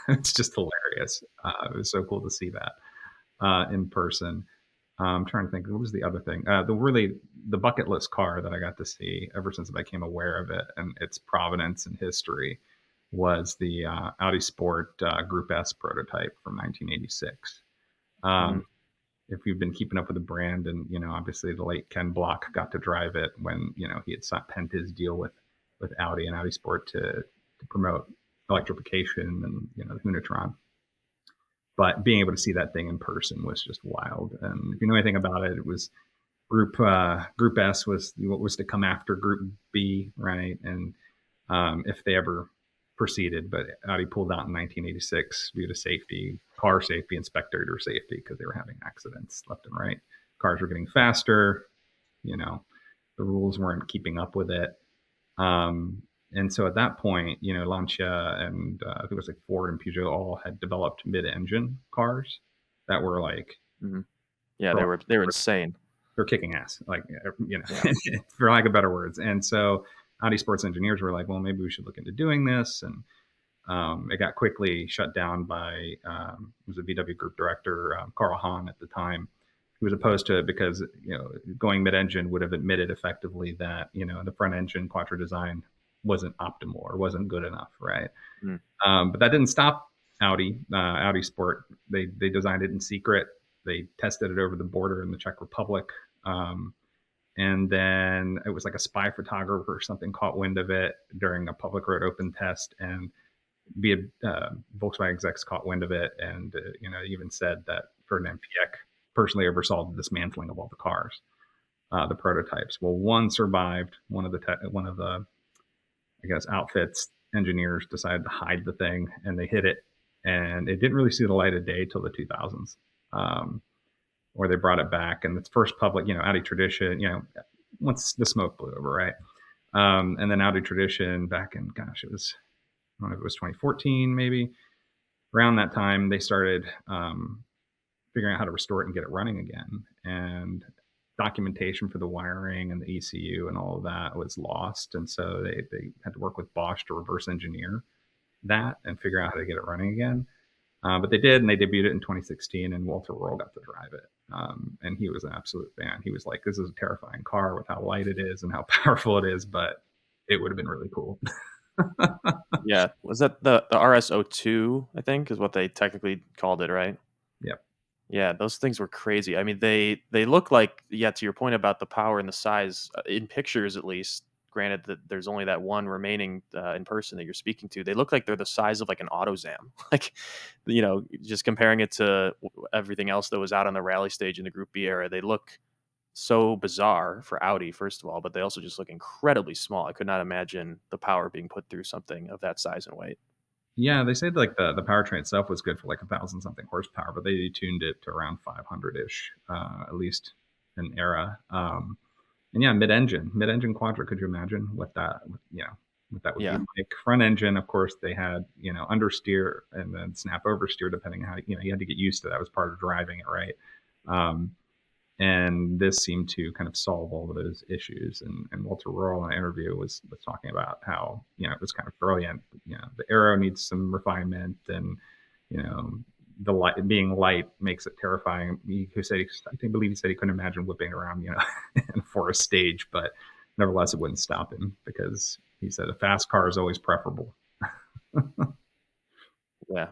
It's just hilarious. It was so cool to see that in person. I'm trying to think, what was the other thing? The bucket list car that I got to see ever since I became aware of it and its provenance and history was the Audi Sport Group S prototype from 1986. If you've been keeping up with the brand, and obviously the late Ken Block got to drive it when he had penned his deal with Audi and Audi Sport to promote electrification and the Hunatron. But being able to see that thing in person was just wild. And if you know anything about it, it was Group S was what was to come after Group B, right? And if they ever proceeded, but Audi pulled out in 1986 due to safety, car safety, and spectator safety, because they were having accidents left and right. Cars were getting faster, the rules weren't keeping up with it. And so at that point, Lancia and I think it was like Ford and Peugeot all had developed mid-engine cars that were like, yeah, they were insane. They're kicking ass, Yeah. for lack of better words. And so Audi sports engineers were like, well, maybe we should look into doing this. And it got quickly shut down by, it was a VW group director, Carl Hahn at the time, who was opposed to it because, going mid-engine would have admitted effectively that, the front engine quattro design wasn't optimal or wasn't good enough, right? But that didn't stop Audi. Audi Sport, they designed it in secret. They tested it over the border in the Czech Republic. And then it was like a spy photographer or something caught wind of it during a public road open test, and Volkswagen execs caught wind of it, and even said that Ferdinand Piëch personally oversaw the dismantling of all the cars, the prototypes. Well, one survived. One of the I guess outfits engineers decided to hide the thing, and they hid it, and it didn't really see the light of day till the 2000s. Or they brought it back, and its first public, Audi Tradition, once the smoke blew over, right? And then Audi Tradition back in, gosh, it was, I don't know if it was 2014, maybe. Around that time, they started figuring out how to restore it and get it running again. And documentation for the wiring and the ECU and all of that was lost. And so they had to work with Bosch to reverse engineer that and figure out how to get it running again. But they did, and they debuted it in 2016, and Walter Roll got to drive it. And he was an absolute fan. He was like, this is a terrifying car with how light it is and how powerful it is, but it would have been really cool. Yeah. Was that the RS02, I think, is what they technically called it, right? Yep. Yeah, those things were crazy. I mean, they look like, yeah, to your point about the power and the size, in pictures at least, granted that there's only that one remaining in person that you're speaking to, they look like they're the size of like an AutoZam. Like, just comparing it to everything else that was out on the rally stage in the Group B era, they look so bizarre for Audi, first of all, but they also just look incredibly small. I could not imagine the power being put through something of that size and weight. Yeah, they said like the powertrain itself was good for like 1,000 something horsepower, but they tuned it to around 500-ish, at least an era. And yeah, mid-engine quadra. Could you imagine what that would be like? Front engine, of course, they had, understeer and then snap oversteer, depending on how, you had to get used to that. Was part of driving it, right? And this seemed to kind of solve all of those issues. And Walter Rohrl in an interview was talking about how, it was kind of brilliant. The aero needs some refinement, and, the light being light makes it terrifying. I believe he said he couldn't imagine whipping around, for a stage, but nevertheless, it wouldn't stop him because he said a fast car is always preferable. Yeah,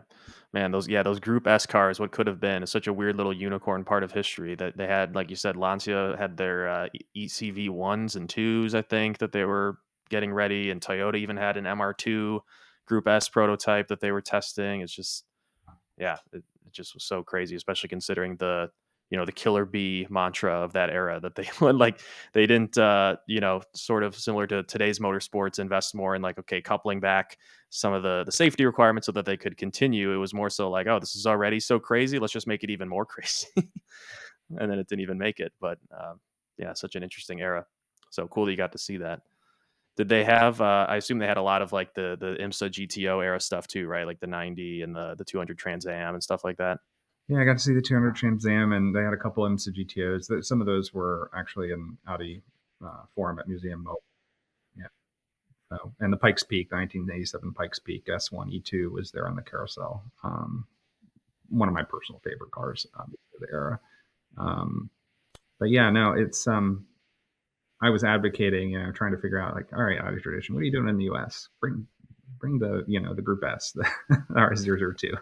man, those Group S cars, what could have been, is such a weird little unicorn part of history that they had. Like you said, Lancia had their ECV 1s and 2s, I think, that they were getting ready, and Toyota even had an MR2 Group S prototype that they were testing. It's just, yeah, it just was so crazy, especially considering the killer bee mantra of that era, that they they didn't, sort of similar to today's motorsports, invest more in like, okay, coupling back some of the safety requirements so that they could continue. It was more so like, oh, this is already so crazy, let's just make it even more crazy. And then it didn't even make it. But yeah, such an interesting era. So cool that you got to see that. Did they have, I assume they had a lot of like the IMSA GTO era stuff too, right? Like the 90 and the 200 Trans Am and stuff like that. Yeah, I got to see the 200 Trans Am, and they had a couple of IMSA GTOs. Some of those were actually in Audi Forum at Museum Mobile. Yeah. So, and the Pikes Peak, the 1987 Pikes Peak S1 E2 was there on the carousel. One of my personal favorite cars of the era. But yeah, no, it's I was advocating, trying to figure out like, all right, Audi Tradition, what are you doing in the US? Bring the, the Group S, the RS002.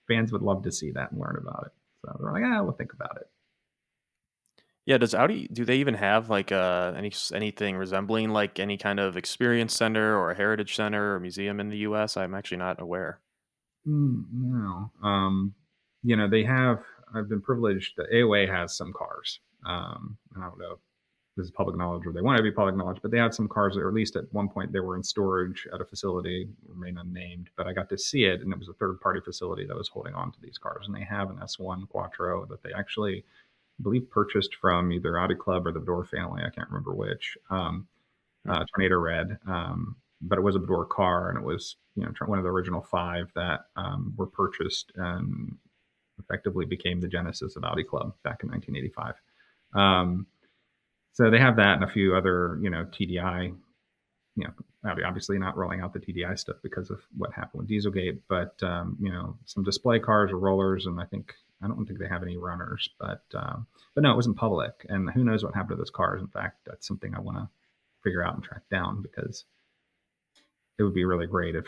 Fans would love to see that and learn about it. So they're like, we'll think about it. Yeah, does Audi, do they even have like anything resembling like any kind of experience center or a heritage center or museum in the US? I'm actually not aware. No. They have, I've been privileged that AOA has some cars. I don't know if this is public knowledge or they want to be public knowledge, but they had some cars that, or at least at one point, they were in storage at a facility, remain unnamed, but I got to see it, and it was a third-party facility that was holding on to these cars, and they have an S1 Quattro that they actually, I believe, purchased from either Audi Club or the Door family. I can't remember which. Tornado red, but it was a Door car, and it was one of the original 5 that were purchased and effectively became the genesis of Audi Club back in 1985. So they have that and a few other, TDI, obviously not rolling out the TDI stuff because of what happened with Dieselgate, but, some display cars or rollers. And I don't think they have any runners, but no, it wasn't public. And who knows what happened to those cars. In fact, that's something I want to figure out and track down, because it would be really great if,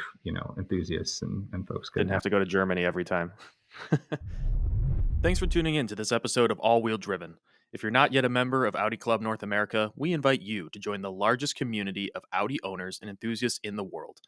enthusiasts and folks didn't have to go to Germany every time. Thanks for tuning in to this episode of All Wheel Driven. If you're not yet a member of Audi Club North America, we invite you to join the largest community of Audi owners and enthusiasts in the world.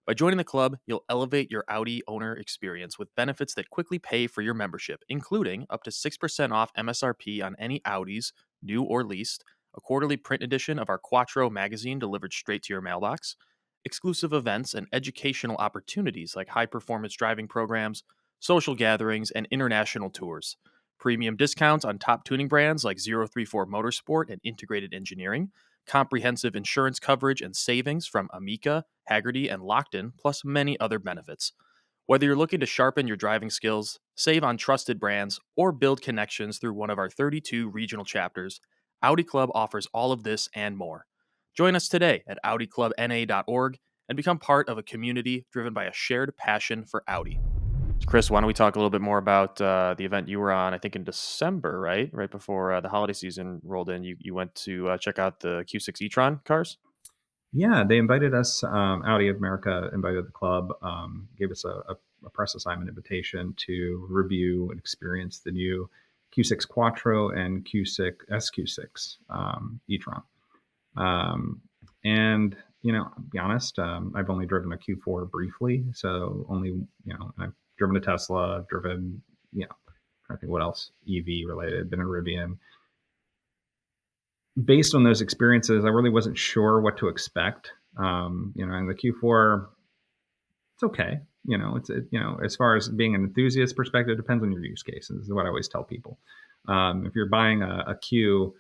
By joining the club, you'll elevate your Audi owner experience with benefits that quickly pay for your membership, including up to 6% off MSRP on any Audis, new or leased, a quarterly print edition of our Quattro magazine delivered straight to your mailbox, exclusive events and educational opportunities like high-performance driving programs, social gatherings, and international tours, premium discounts on top tuning brands like 034 Motorsport and Integrated Engineering, comprehensive insurance coverage and savings from Amica, Haggerty, and Lockton, plus many other benefits. Whether you're looking to sharpen your driving skills, save on trusted brands, or build connections through one of our 32 regional chapters, Audi Club offers all of this and more. Join us today at AudiClubNA.org and become part of a community driven by a shared passion for Audi. Chris, why don't we talk a little bit more about the event you were on, I think in December, right? Right before the holiday season rolled in. You went to check out the Q6 e-tron cars? Yeah, they invited us. Audi of America invited the club, gave us a press assignment invitation to review and experience the new Q6 Quattro and Q6 SQ6 e-tron. And I'll be honest, I've only driven a Q4 briefly, so only I've driven a Tesla, I've driven I think what else EV related, been a Rivian. Based on those experiences, I really wasn't sure what to expect. And the Q4, it's okay. As far as being an enthusiast perspective, it depends on your use case. This is what I always tell people. If you're buying a Q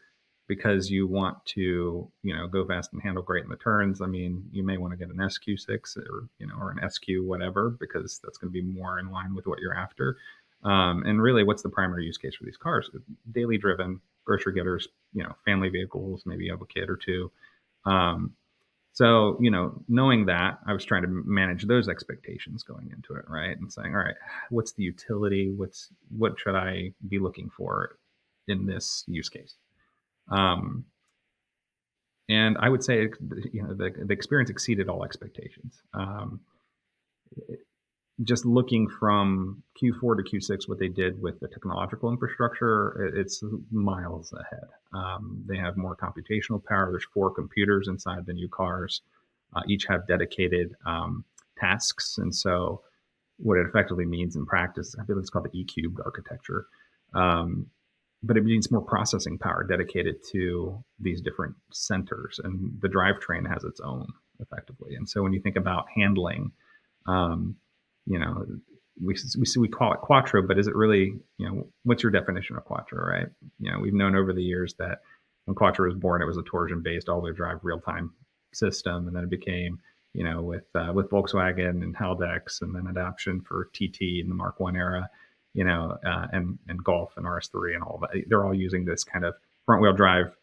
because you want to, go fast and handle great in the turns, you may want to get an SQ6 or an SQ whatever, because that's going to be more in line with what you're after. And really, what's the primary use case for these cars? Daily driven, grocery getters, family vehicles, maybe you have a kid or two. So, knowing that, I was trying to manage those expectations going into it, right? And saying, all right, what's the utility? What should I be looking for in this use case? And I would say, the experience exceeded all expectations. Just looking from Q4 to Q6, what they did with the technological infrastructure, it's miles ahead. They have more computational power. There's 4 computers inside the new cars. Each have dedicated tasks. And so what it effectively means in practice, I believe it's called the E-cubed architecture. But it means more processing power dedicated to these different centers. And the drivetrain has its own, effectively. And so when you think about handling, we call it Quattro, but is it really, what's your definition of Quattro, right? We've known over the years that when Quattro was born, it was a torsion-based all-wheel drive real-time system, and then it became, with Volkswagen and Haldex, and then adoption for TT in the Mark I era, and Golf and RS3 and all that. They're all using this kind of front-wheel drive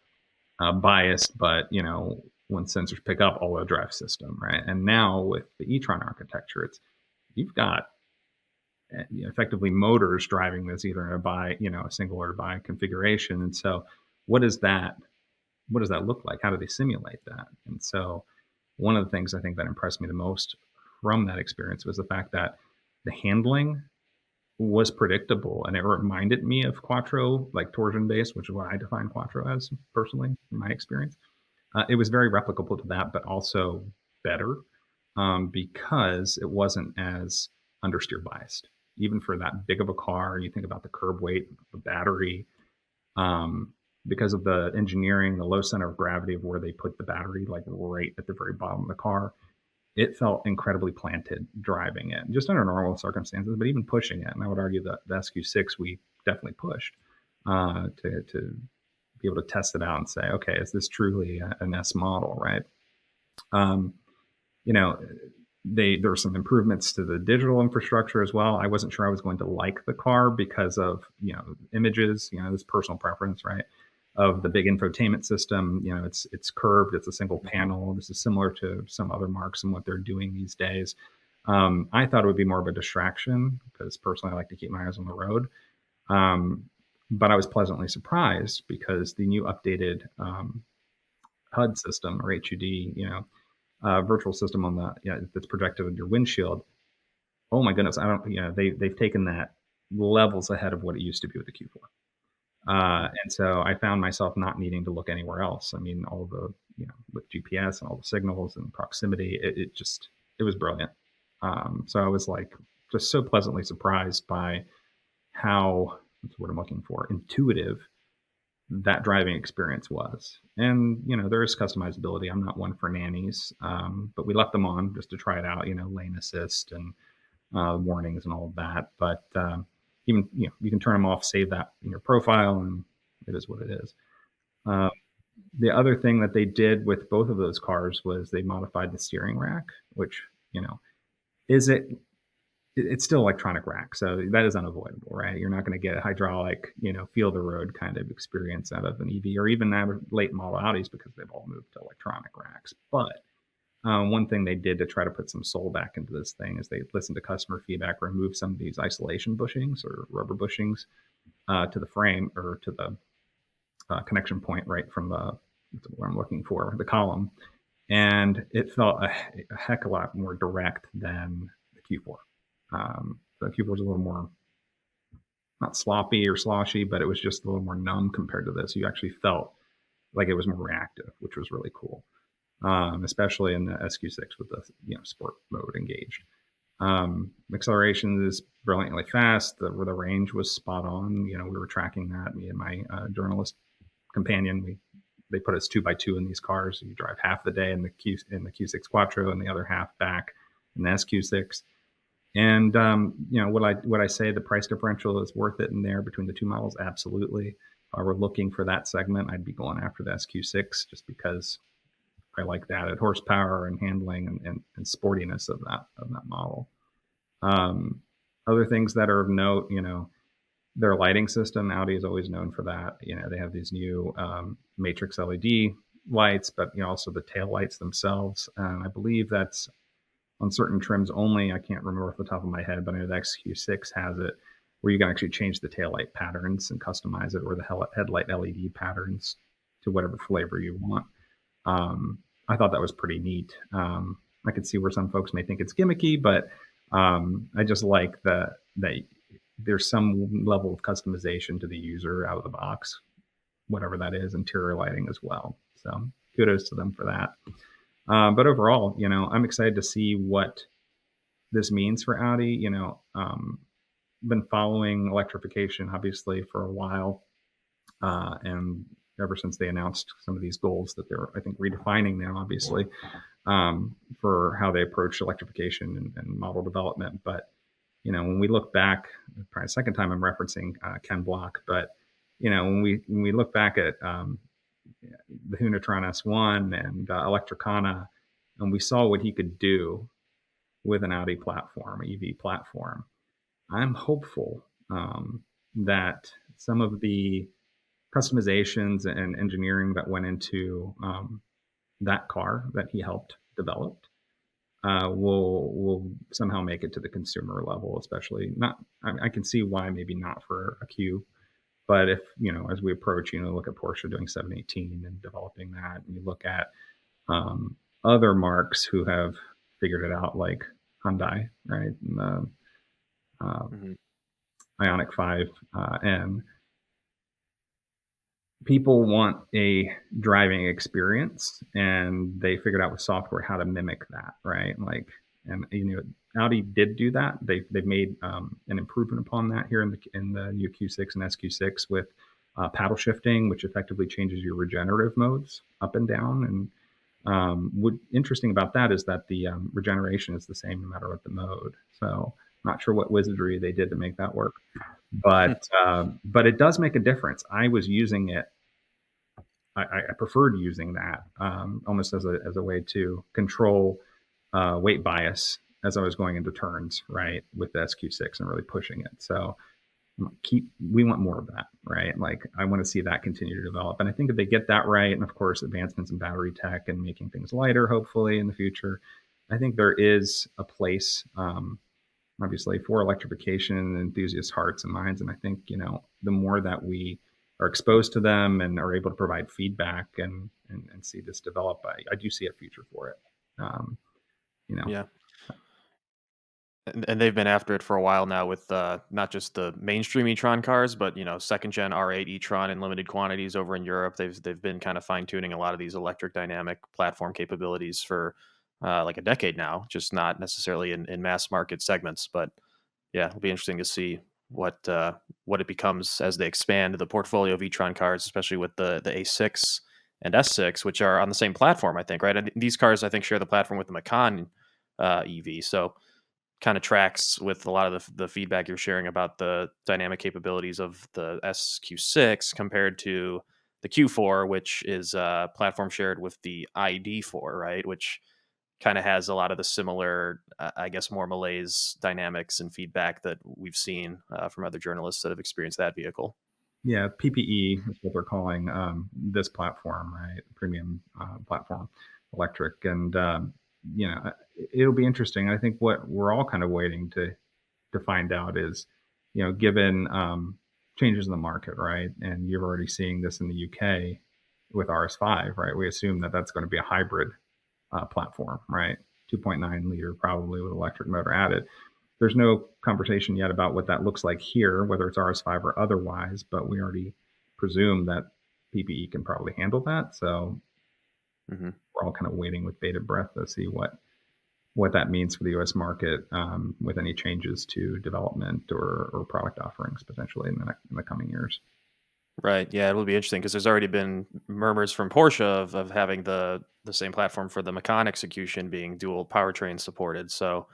biased, but when sensors pick up, all-wheel drive system, right? And now with the e-tron architecture, you've got effectively motors driving this either in a single or bi configuration. And so what does that look like? How do they simulate that? And so one of the things I think that impressed me the most from that experience was the fact that the handling was predictable, and it reminded me of Quattro, like torsion based, which is what I define Quattro as personally in my experience. It was very replicable to that, but also better, because it wasn't as understeer biased. Even for that big of a car, you think about the curb weight, the battery, because of the engineering, the low center of gravity of where they put the battery, like right at the very bottom of the car, it felt incredibly planted driving it, just under normal circumstances, but even pushing it. And I would argue that the SQ6 we definitely pushed to be able to test it out and say, okay, is this truly an S model, right? You know, there were some improvements to the digital infrastructure as well. I wasn't sure I was going to like the car because of, images, this personal preference, right? Of the big infotainment system, it's curved, it's a single panel. This is similar to some other marques and what they're doing these days. I thought it would be more of a distraction because personally I like to keep my eyes on the road. But I was pleasantly surprised because the new updated HUD system, or HUD, virtual system on that's projected on your windshield. Oh my goodness, they've taken that levels ahead of what it used to be with the Q4. And so I found myself not needing to look anywhere else. I mean, all the, with GPS and all the signals and proximity, it was brilliant. So I was like, just so pleasantly surprised by how, that's what I'm looking for, intuitive that driving experience was. And, there is customizability. I'm not one for nannies, but we left them on just to try it out, lane assist and warnings and all of that. But even, you can turn them off, save that in your profile, and it is what it is. The other thing that they did with both of those cars was they modified the steering rack, which, it's still electronic rack. So that is unavoidable, right? You're not going to get a hydraulic, feel the road kind of experience out of an EV or even late model Audis because they've all moved to electronic racks. But one thing they did to try to put some soul back into this thing is they listened to customer feedback, removed some of these isolation bushings or rubber bushings to the frame or to the connection point right from what I'm looking for, the column. And it felt a heck of a lot more direct than the Q4. The Q4 was a little more, not sloppy or sloshy, but it was just a little more numb compared to this. You actually felt like it was more reactive, which was really cool, especially in the SQ6 with the sport mode engaged. Acceleration is brilliantly fast. The range was spot on. We were tracking that. Me and my journalist companion, they put us 2x2 in these cars. You drive half the day in the Q6 Quattro and the other half back in the SQ6. And would I say the price differential is worth it in there between the two models? Absolutely. If I were looking for that segment, I'd be going after the SQ6 just because I like that at horsepower and handling and sportiness of that model. Other things that are of note, their lighting system. Audi is always known for that. They have these new matrix LED lights, but also the tail lights themselves. I believe that's on certain trims only. I can't remember off the top of my head, but I know the SQ6 has it where you can actually change the taillight patterns and customize it, or the headlight LED patterns to whatever flavor you want. I thought that was pretty neat. I could see where some folks may think it's gimmicky, but I just like that there's some level of customization to the user out of the box, whatever that is, interior lighting as well. So kudos to them for that. But overall, I'm excited to see what this means for Audi. Been following electrification obviously for a while, and ever since they announced some of these goals that they're, I think, redefining now, obviously, for how they approach electrification and model development. But when we look back, probably the second time I'm referencing Ken Block, but when we look back at the Hunatron S1 and Electricana, and we saw what he could do with an Audi platform, EV platform. I'm hopeful that some of the customizations and engineering that went into that car that he helped develop will somehow make it to the consumer level, especially I can see why maybe not for a Q. But if, as we approach, look at Porsche doing 718 and developing that, and you look at other marques who have figured it out, like Hyundai, right? And the Ioniq 5 N. People want a driving experience, and they figured out with software how to mimic that, right? Audi did do that. They've made an improvement upon that here in the new Q6 and SQ6 with paddle shifting, which effectively changes your regenerative modes up and down. And what interesting about that is that the regeneration is the same no matter what the mode. So not sure what wizardry they did to make that work, but it does make a difference. I was using it. I preferred using that almost as a way to control weight bias as I was going into turns, right, with the SQ6 and really pushing it. So we want more of that, right? Like I want to see that continue to develop. And I think if they get that right, and of course advancements in battery tech and making things lighter, hopefully in the future, I think there is a place, obviously, for electrification in enthusiast hearts and minds. And I think, the more that we are exposed to them and are able to provide feedback and see this develop, I do see a future for it. Yeah. And they've been after it for a while now with not just the mainstream e-tron cars, but second gen R8 e-tron in limited quantities over in Europe. They've been kind of fine tuning a lot of these electric dynamic platform capabilities for like a decade now, just not necessarily in mass market segments. But yeah, it'll be interesting to see what it becomes as they expand the portfolio of e-tron cars, especially with the A6 and S6, which are on the same platform, I think, right? And these cars, I think, share the platform with the Macan EV. So kind of tracks with a lot of the feedback you're sharing about the dynamic capabilities of the SQ6 compared to the Q4, which is platform shared with the ID4, right? Which kind of has a lot of the similar, I guess, more malaise dynamics and feedback that we've seen from other journalists that have experienced that vehicle. Yeah, PPE is what they're calling this platform, right? Premium platform electric. And it'll be interesting. I think what we're all kind of waiting to find out is, given changes in the market, right? And you're already seeing this in the UK with RS5, right? We assume that that's going to be a hybrid platform, right? 2.9 liter probably with electric motor added. There's no conversation yet about what that looks like here, whether it's RS5 or otherwise, but we already presume that PPE can probably handle that. So we're all kind of waiting with bated breath to see what that means for the U.S. market with any changes to development or product offerings potentially in the coming years. Right. Yeah, it will be interesting because there's already been murmurs from Porsche of having the same platform for the Macan execution being dual powertrain supported. So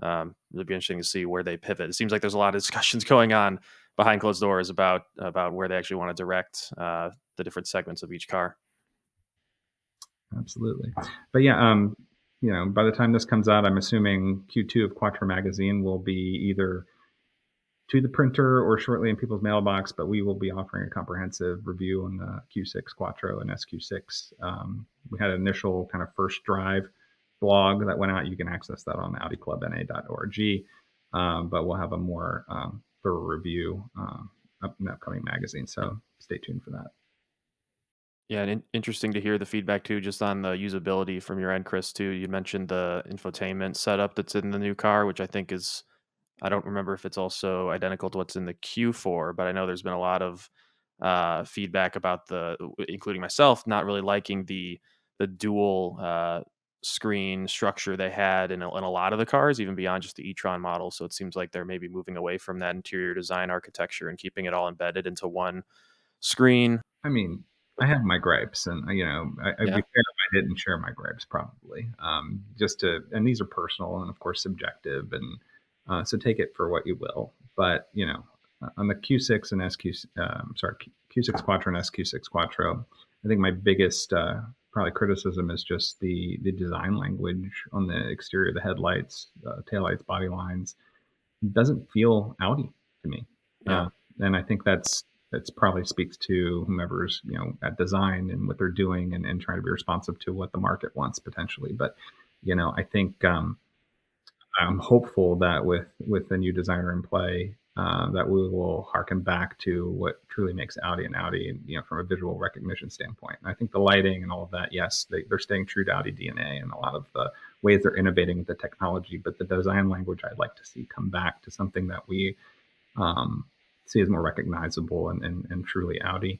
it'll be interesting to see where they pivot. It seems like there's a lot of discussions going on behind closed doors about where they actually want to direct the different segments of each car. Absolutely. But yeah, by the time this comes out, I'm assuming Q2 of Quattro magazine will be either to the printer or shortly in people's mailbox, but we will be offering a comprehensive review on the Q6 Quattro and SQ6. We had an initial kind of first drive blog that went out. You can access that on audiclubna.org, but we'll have a more thorough review up in the upcoming magazine. So stay tuned for that. Yeah, and interesting to hear the feedback too, just on the usability from your end, Chris, too. You mentioned the infotainment setup that's in the new car, which I think is, I don't remember if it's also identical to what's in the Q4, but I know there's been a lot of feedback about including myself, not really liking the dual screen structure they had in a lot of the cars, even beyond just the e-tron model. So it seems like they're maybe moving away from that interior design architecture and keeping it all embedded into one screen. I mean, I have my gripes, and I'd be fair if I didn't share my gripes, probably. And these are personal and of course subjective, and so take it for what you will. But on the Q6 and Q6 Quattro and SQ6 Quattro, I think my biggest probably criticism is just the design language on the exterior of the headlights, taillights, body lines. It doesn't feel Audi to me, and I think that's probably speaks to whomever's at design and what they're doing and trying to be responsive to what the market wants potentially. But I think I'm hopeful that with the new designer in play, that we will harken back to what truly makes Audi an Audi, from a visual recognition standpoint. And I think the lighting and all of that, yes, they're staying true to Audi DNA and a lot of the ways they're innovating with the technology. But the design language I'd like to see come back to something that we see as more recognizable and truly Audi.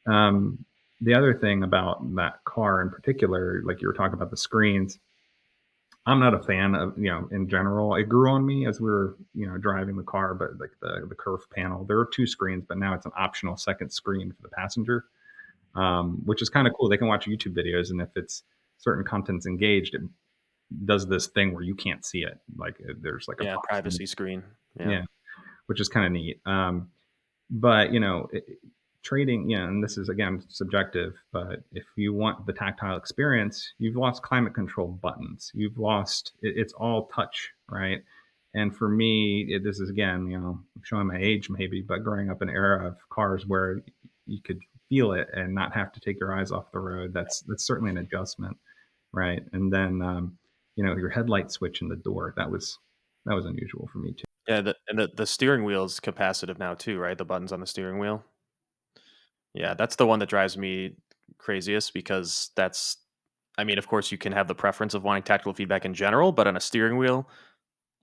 The other thing about that car in particular, like you were talking about the screens, I'm not a fan of, in general. It grew on me as we were, driving the car, but like the curved panel, there were two screens, but now it's an optional second screen for the passenger, which is kind of cool. They can watch YouTube videos, and if it's certain content's engaged, it does this thing where you can't see it. Like there's like a box privacy screen. yeah, which is kind of neat. But trading, and this is again subjective, but if you want the tactile experience, you've lost climate control buttons. You've lost it's all touch, right? And for me, this is again, I'm showing my age maybe, but growing up in an era of cars where you could feel it and not have to take your eyes off the road, that's certainly an adjustment, right? And then your headlight switch in the door, that was unusual for me too. Yeah, and the steering wheel is capacitive now too, right? The buttons on the steering wheel. Yeah, that's the one that drives me craziest because of course you can have the preference of wanting tactile feedback in general, but on a steering wheel,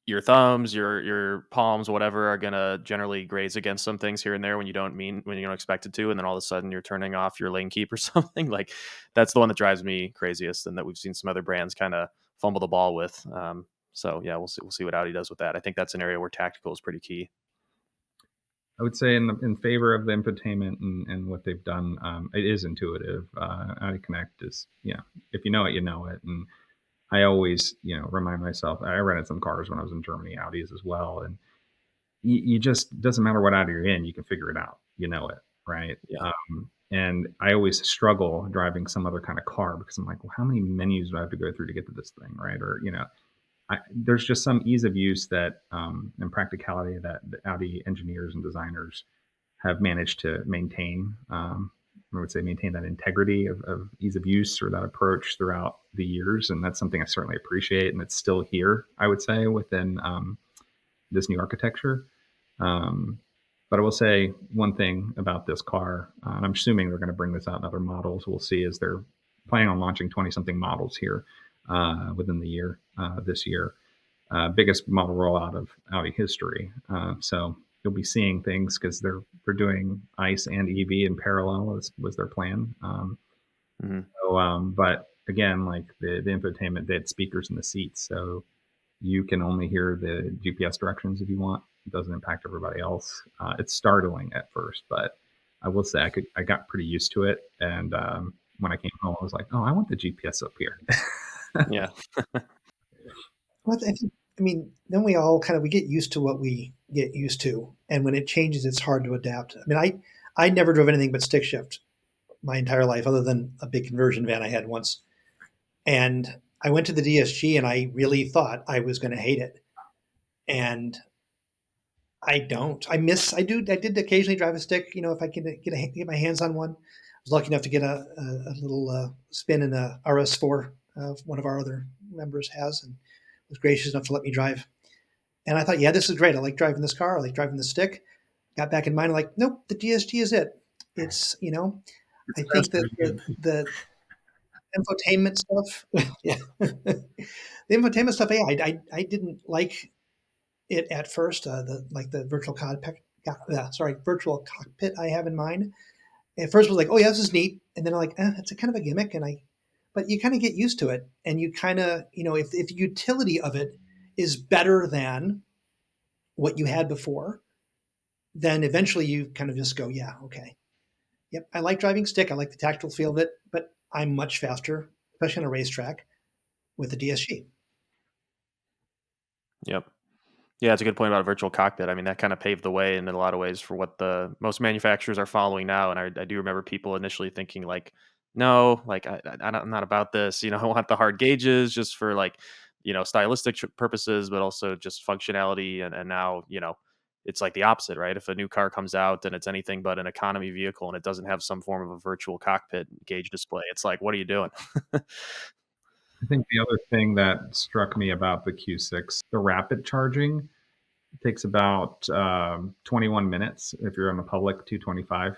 your thumbs, your palms, whatever, are gonna generally graze against some things here and there when you don't expect it to, and then all of a sudden you're turning off your lane keep or something. Like that's the one that drives me craziest, and that we've seen some other brands kind of fumble the ball with. So yeah, we'll see what Audi does with that. I think that's an area where tactical is pretty key. I would say in favor of the infotainment and what they've done, it is intuitive. Audi Connect is, if you know it, you know it. And I always, remind myself, I rented some cars when I was in Germany, Audis as well. And you just, doesn't matter what Audi you're in, you can figure it out. You know it, right? Yeah. And I always struggle driving some other kind of car because I'm like, well, how many menus do I have to go through to get to this thing, right? Or, there's just some ease of use that and practicality that the Audi engineers and designers have managed to maintain. I would say maintain that integrity of ease of use or that approach throughout the years, and that's something I certainly appreciate. And it's still here, I would say, within this new architecture. But I will say one thing about this car, and I'm assuming they're going to bring this out in other models. We'll see, as they're planning on launching 20-something models here within the year, this year. Biggest model rollout of Audi history. So you'll be seeing things because they're doing ICE and EV in parallel, was their plan. But again, like the infotainment, they had speakers in the seats, so you can only hear the GPS directions if you want. It doesn't impact everybody else. It's startling at first, but I will say I got pretty used to it. And when I came home, I was like, oh, I want the GPS up here. Yeah. Well, then we all we get used to what we get used to, and when it changes, it's hard to adapt. I never drove anything but stick shift my entire life, other than a big conversion van I had once. And I went to the DSG, and I really thought I was going to hate it, and I don't. I did occasionally drive a stick, if I can get my hands on one. I was lucky enough to get a little spin in a RS4, one of our other members has, and was gracious enough to let me drive. And I thought, yeah, this is great. I like driving this car. I like driving the stick. Got back in mind, like, nope, the DSG is it. It's, I think that the infotainment stuff, yeah, the infotainment stuff, yeah, I didn't like it at first. The virtual cockpit I have in mind. At first, I was like, oh yeah, this is neat, and then I'm like, it's a kind of a gimmick, but you kind of get used to it, and you kind of, if the utility of it is better than what you had before, then eventually you kind of just go, yeah, okay. Yep, I like driving stick. I like the tactile feel of it, but I'm much faster, especially on a racetrack, with the DSG. Yep. Yeah, it's a good point about a virtual cockpit. I mean, that kind of paved the way in a lot of ways for what the most manufacturers are following now. And I do remember people initially thinking like, no, like I'm not about this. I want the hard gauges just for like, stylistic purposes, but also just functionality. And now, it's like the opposite, right? If a new car comes out and it's anything but an economy vehicle and it doesn't have some form of a virtual cockpit gauge display, it's like, what are you doing? I think the other thing that struck me about the Q6, the rapid charging, takes about 21 minutes if you're on the public 225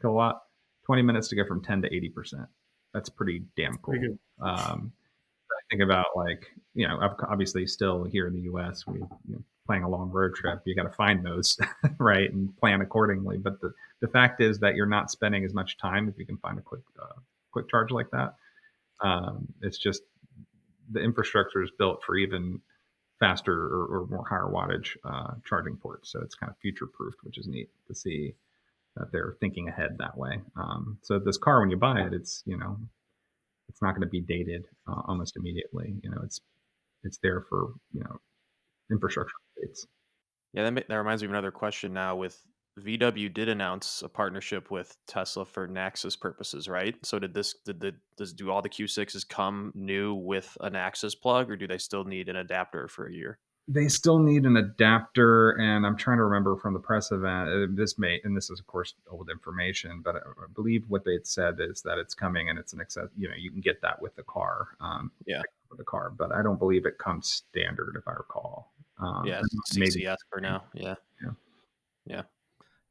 kilowatt, 20 minutes to go from 10 to 80%. That's pretty damn cool. I think about obviously still here in the US, we playing a long road trip, you got to find those right and plan accordingly. But the fact is that you're not spending as much time if you can find a quick charge like that. It's just the infrastructure is built for even faster or more higher wattage charging ports. So it's kind of future proofed, which is neat to see that they're thinking ahead that way. So this car, when you buy it, it's it's not going to be dated almost immediately. It's there for infrastructure updates. Yeah, that reminds me of another question now. With VW did announce a partnership with Tesla for Nexus purposes, right? So do all the Q6s come new with a Nexus plug, or do they still need an adapter for a year? They still need an adapter, and I'm trying to remember from the press event. This is of course old information, but I believe what they had said is that it's coming and it's an access. You can get that with the car. With the car, but I don't believe it comes standard, if I recall. Yeah, maybe CCS for now. Yeah. Yeah.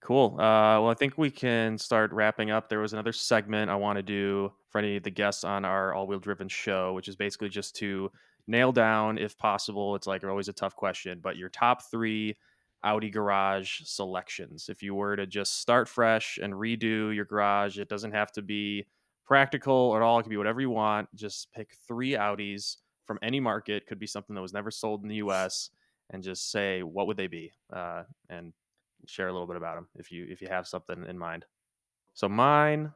Cool. Well, I think we can start wrapping up. There was another segment I want to do for any of the guests on our all-wheel driven show, which is basically just to nail down, if possible. It's like always a tough question, but your top 3 Audi garage selections. If you were to just start fresh and redo your garage, it doesn't have to be practical at all. It could be whatever you want. Just pick 3 Audis from any market. Could be something that was never sold in the U.S. and just say what would they be, and share a little bit about them if you have something in mind. So mine,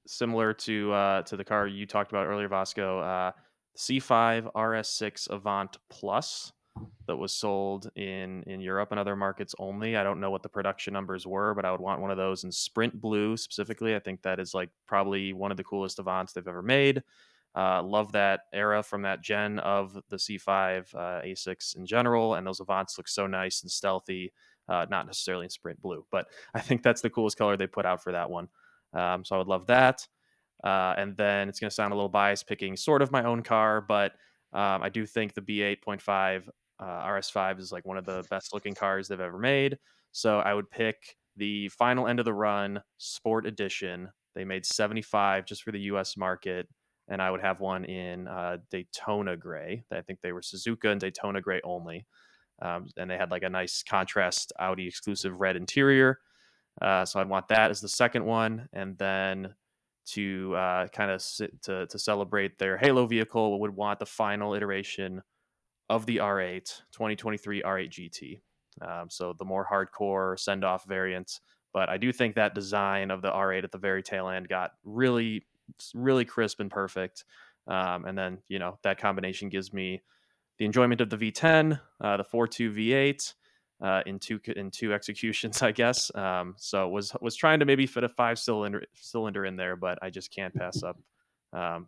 similar to the car you talked about earlier, Vasco, C5 RS6 Avant Plus that was sold in Europe and other markets only. I don't know what the production numbers were, but I would want one of those in Sprint Blue specifically. I think that is like probably one of the coolest Avants they've ever made. Love that era from that gen of the C5 A6 in general, and those Avants look so nice and stealthy. Not necessarily in Sprint Blue, but I think that's the coolest color they put out for that one. So I would love that. And then it's going to sound a little biased picking sort of my own car, but I do think the B8.5 RS5 is like one of the best looking cars they've ever made. So I would pick the final end of the run Sport Edition. They made 75 just for the US market, and I would have one in Daytona gray. I think they were Suzuka and Daytona gray only. And they had like a nice contrast Audi exclusive red interior. So I'd want that as the second one. And then to kind of to celebrate their Halo vehicle, would want the final iteration of the R8 2023 R8 GT. So the more hardcore send-off variant. But I do think that design of the R8 at the very tail end got really, really crisp and perfect. And then, that combination gives me the enjoyment of the V10, the 4.2 V8 in two executions, I guess. So was trying to maybe fit a 5-cylinder in there, but I just can't pass up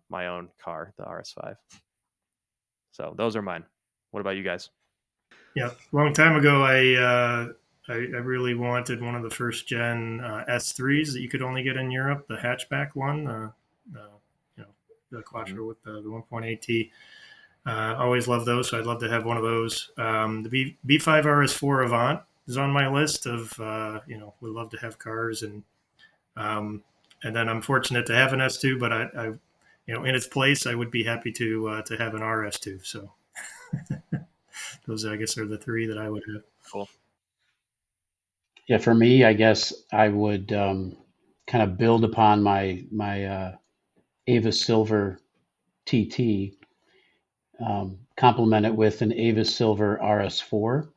my own car, the RS5. So those are mine. What about you guys? Yeah, a long time ago, I really wanted one of the first gen S3s that you could only get in Europe, the hatchback one, the Quattro with the 1.8T. Always love those, so I'd love to have one of those. The B5 RS4 Avant is on my list of would love to have cars, and then I'm fortunate to have an S2, but I in its place, I would be happy to have an RS2. So those, I guess, are the 3 that I would have. Cool. Yeah, for me, I guess I would kind of build upon my Ava Silver TT. Complement it with an Avis Silver RS4,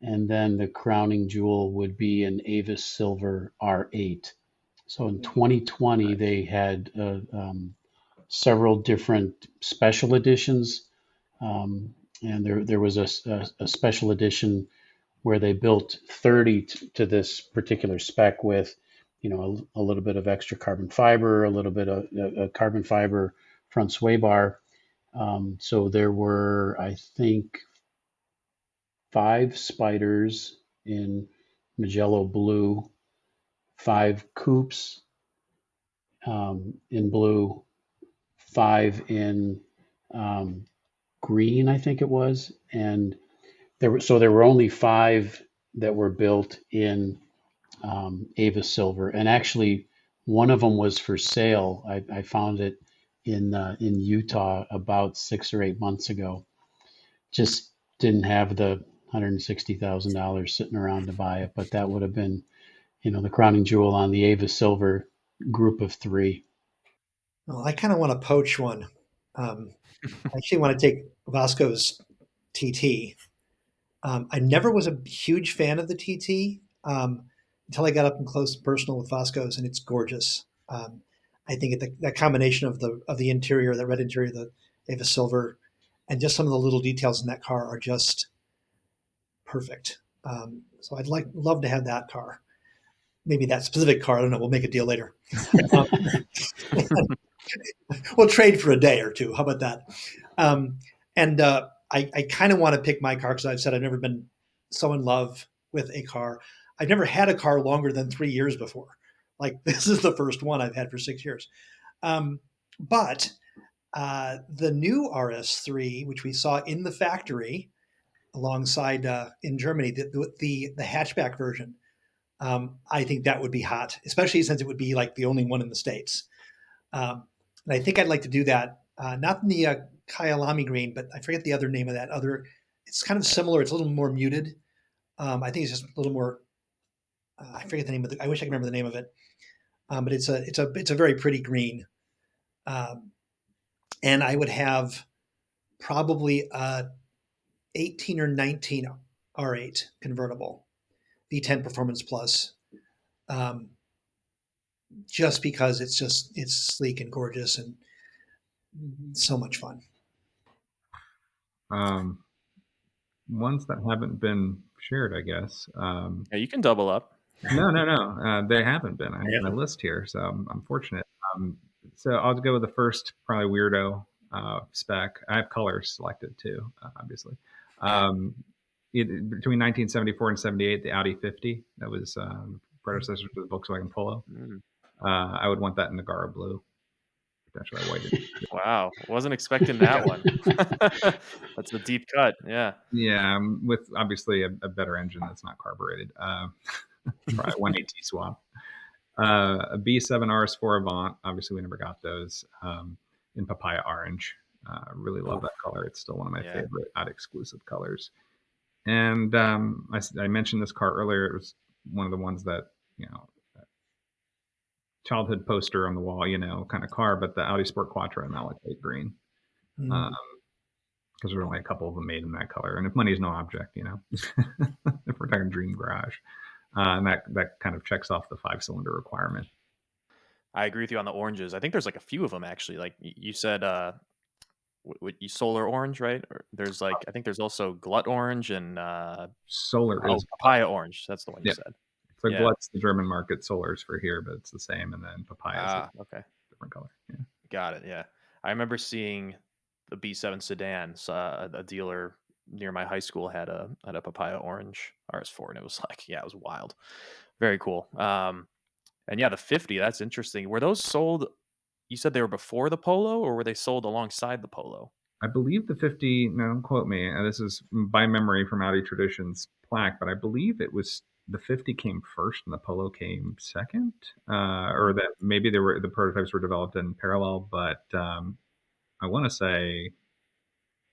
and then the crowning jewel would be an Avis Silver R8. So in 2020, they had several different special editions, and there was a special edition where they built 30 to this particular spec with, a little bit of extra carbon fiber, a little bit of a carbon fiber front sway bar. So there were, I think, 5 Spiders in Magello blue, 5 Coupes in blue, 5 in green, I think it was, and there were only 5 that were built in Avis Silver, and actually one of them was for sale. I found it in Utah about 6 or 8 months ago. Just didn't have the $160,000 sitting around to buy it, but that would have been, the crowning jewel on the Avis Silver group of 3. Well, I kind of want to poach one. I actually want to take Vasco's TT. I never was a huge fan of the TT until I got up and close and personal with Vasco's, and it's gorgeous. I think that combination of the interior, that red interior, they have a silver, and just some of the little details in that car are just perfect. So I'd love to have that car. Maybe that specific car. I don't know. We'll make a deal later. We'll trade for a day or two. How about that? And I kind of want to pick my car because I've said I've never been so in love with a car. I've never had a car longer than 3 years before. Like this is the first one I've had for 6 years. But the new RS3, which we saw in the factory alongside in Germany, the hatchback version, I think that would be hot, especially since it would be like the only one in the States. And I think I'd like to do that, not in the Kyalami green, but I forget the other name of that other. It's kind of similar. It's a little more muted. I think it's just a little more. I forget the name of it. I wish I could remember the name of it. But it's a very pretty green. And I would have probably a 18 or 19 R8 convertible, V10 Performance Plus. Just because it's sleek and gorgeous and so much fun. Ones that haven't been shared, I guess. Yeah, you can double up. No. They haven't been. I have my list here, so I'm fortunate. So I'll go with the first, probably weirdo spec. I have colors selected too, obviously. Between 1974 and 78, the Audi 50. That was predecessor to the Volkswagen Polo. I would want that in Nagara blue. Potentially white. Wow, wasn't expecting that one. That's a deep cut. Yeah. Yeah, with obviously a better engine that's not carbureted. Probably 180 swap. A B7 RS4 Avant. Obviously, we never got those. In papaya orange. Really love that color. It's still one of my favorite Audi exclusive colors. And I mentioned this car earlier. It was one of the ones that, childhood poster on the wall, kind of car, but the Audi Sport Quattro in Malachite green. Because there were only a couple of them made in that color. And if money is no object, if we're talking dream garage. And that kind of checks off the 5-cylinder requirement. I agree with you on the oranges. I think there's like a few of them actually. Like you said, solar orange, right? Or there's I think there's also glut orange and solar is papaya orange. That's the one you said. So glut's the German market, solar's for here, but it's the same. And then papaya is okay, different color. Yeah. Got it. Yeah, I remember seeing the B7 sedan. A dealer near my high school had a papaya orange RS4, and it was it was wild. Very cool. And the 50, that's interesting. Were those sold? You said they were before the Polo, or were they sold alongside the Polo? I believe the 50, no, don't quote me. This is by memory from Audi Traditions plaque, but I believe it was the 50 came first and the Polo came second, or that maybe the prototypes were developed in parallel. But I want to say,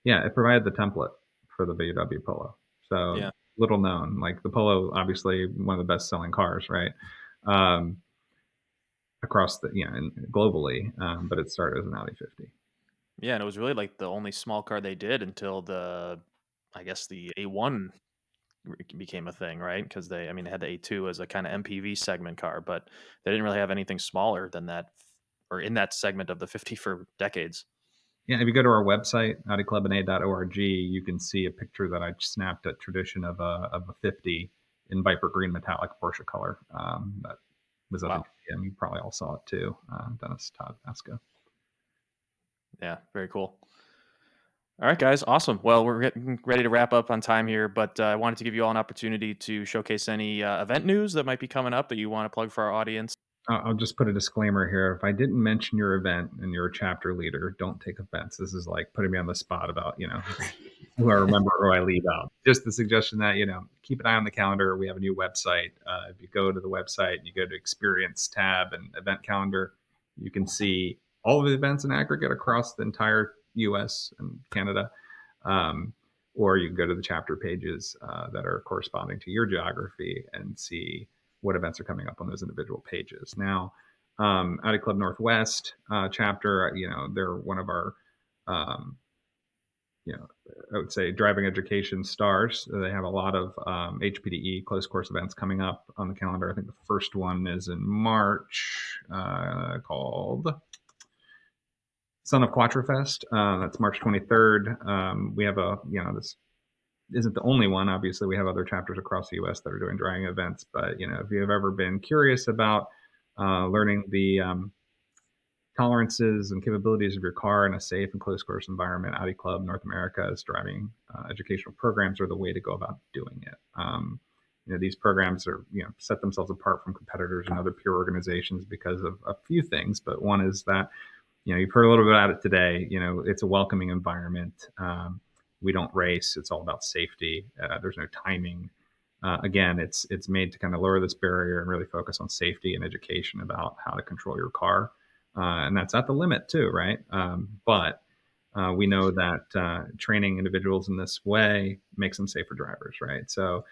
it provided the template for the VW Polo. So little known, like the Polo, obviously one of the best selling cars, right? Across the globally, but it started as an Audi 50. Yeah, and it was really like the only small car they did until the A1 became a thing, right? Because they had the A2 as a kind of MPV segment car, but they didn't really have anything smaller than that, or in that segment of the 50 for decades. Yeah, if you go to our website, audiclubna.org, you can see a picture that I snapped at Tradition of a 50 in Viper green metallic Porsche color. That was at you probably all saw it too. Dennis Todd Vasco. Yeah, very cool. All right, guys, awesome. Well, we're getting ready to wrap up on time here, but I wanted to give you all an opportunity to showcase any event news that might be coming up that you want to plug for our audience. I'll just put a disclaimer here. If I didn't mention your event and you're a chapter leader, don't take offense. This is like putting me on the spot about, who I remember or I leave out. Just the suggestion that, keep an eye on the calendar. We have a new website. If you go to the website and you go to Experience tab and event calendar, you can see all of the events in aggregate across the entire US and Canada. Or you can go to the chapter pages that are corresponding to your geography and see what events are coming up on those individual pages. Now, Audi Club Northwest chapter, they're one of our you know, I would say driving education stars. They have a lot of HPDE close course events coming up on the calendar. I think the first one is in March, called Son of Quattrofest. That's March 23rd. We have this isn't the only one. Obviously, we have other chapters across the U.S. that are doing driving events. But, if you have ever been curious about learning the tolerances and capabilities of your car in a safe and close course environment, Audi Club North America's driving educational programs are the way to go about doing it. These programs are, set themselves apart from competitors and other peer organizations because of a few things. But one is that, you've heard a little bit about it today. It's a welcoming environment. We don't race. It's all about safety. There's no timing. Again, it's made to kind of lower this barrier and really focus on safety and education about how to control your car. And that's at the limit too, right? But we know that training individuals in this way makes them safer drivers, right? So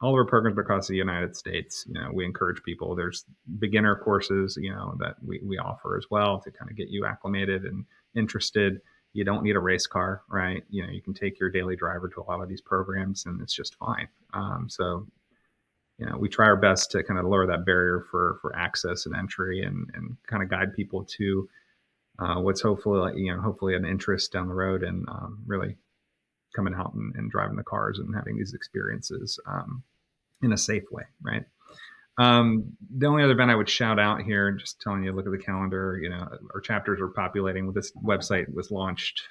all of our programs across the United States, we encourage people. There's beginner courses, that we offer as well to kind of get you acclimated and interested. You don't need a race car, right? You can take your daily driver to a lot of these programs and it's just fine. So we try our best to kind of lower that barrier for access and entry and kind of guide people to what's hopefully an interest down the road and really coming out and driving the cars and having these experiences in a safe way, right? The only other event I would shout out here, just telling you, look at the calendar, our chapters are populating. This website was launched,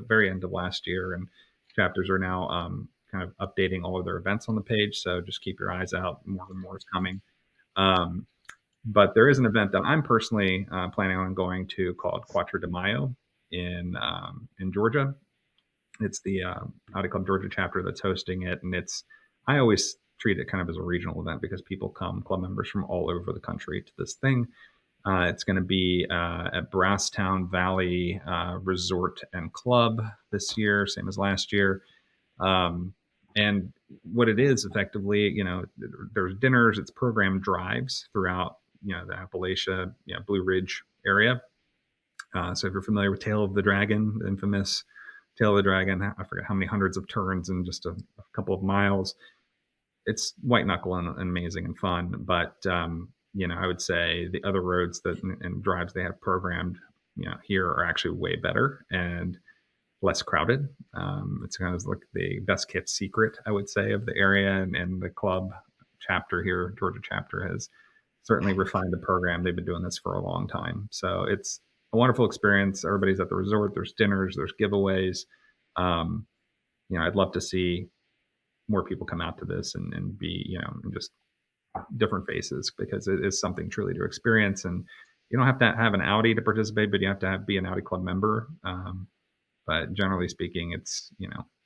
very end of last year, and chapters are now kind of updating all of their events on the page. So just keep your eyes out. More and more is coming. But there is an event that I'm personally planning on going to called Quattro de Mayo in Georgia. It's the Audi Club Georgia chapter that's hosting it. And I always treat it kind of as a regional event because people come, club members from all over the country to this thing. It's going to be at Brasstown Valley Resort and Club this year, same as last year. And what it is effectively, there's dinners, it's programmed drives throughout, the Appalachia, Blue Ridge area. So if you're familiar with Tail of the Dragon, the infamous Tail of the Dragon, I forget how many hundreds of turns in just a couple of miles. It's white knuckle and amazing and fun. But, I would say the other roads and drives they have programmed, here are actually way better and less crowded. It's kind of like the best kept secret, I would say, of the area. And the club chapter here, Georgia chapter, has certainly refined the program. They've been doing this for a long time. So it's a wonderful experience. Everybody's at the resort. There's dinners, there's giveaways. I'd love to see more people come out to this and be, just different faces, because it is something truly to experience. And you don't have to have an Audi to participate, but you have to be an Audi Club member. But generally speaking, it's,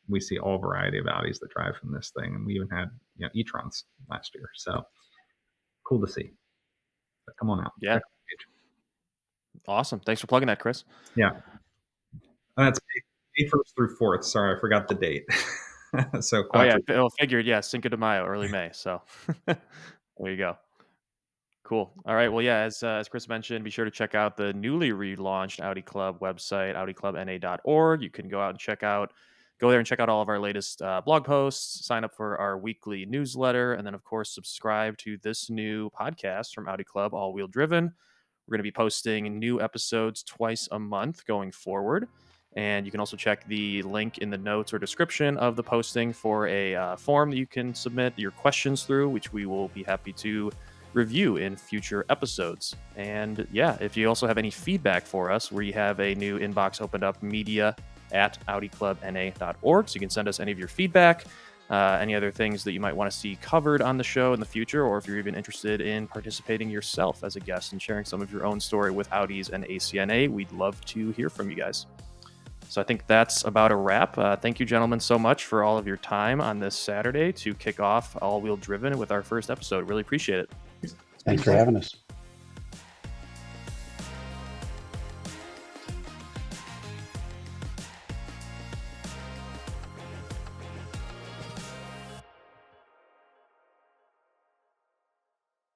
we see all variety of Audis that drive from this thing. And we even had, e-trons last year. So cool to see. But come on out. Yeah. Awesome. Thanks for plugging that, Chris. Yeah. That's May 1st through 4th. Sorry, I forgot the date. So figured, Cinco de Mayo, early May. So there you go. Cool. All right. Well, yeah, as Chris mentioned, be sure to check out the newly relaunched Audi Club website, audiclubna.org. You can go there and check out all of our latest blog posts, sign up for our weekly newsletter, and then, of course, subscribe to this new podcast from Audi Club, All Wheel Driven. We're going to be posting new episodes twice a month going forward. And you can also check the link in the notes or description of the posting for a form that you can submit your questions through, which we will be happy to review in future episodes. And yeah, if you also have any feedback for us, we have a new inbox opened up, media@audiclubna.org. So you can send us any of your feedback, any other things that you might want to see covered on the show in the future, or if you're even interested in participating yourself as a guest and sharing some of your own story with Audis and ACNA, we'd love to hear from you guys. So I think that's about a wrap. Thank you, gentlemen, so much for all of your time on this Saturday to kick off All Wheel Driven with our first episode. Really appreciate it. Thanks for having us.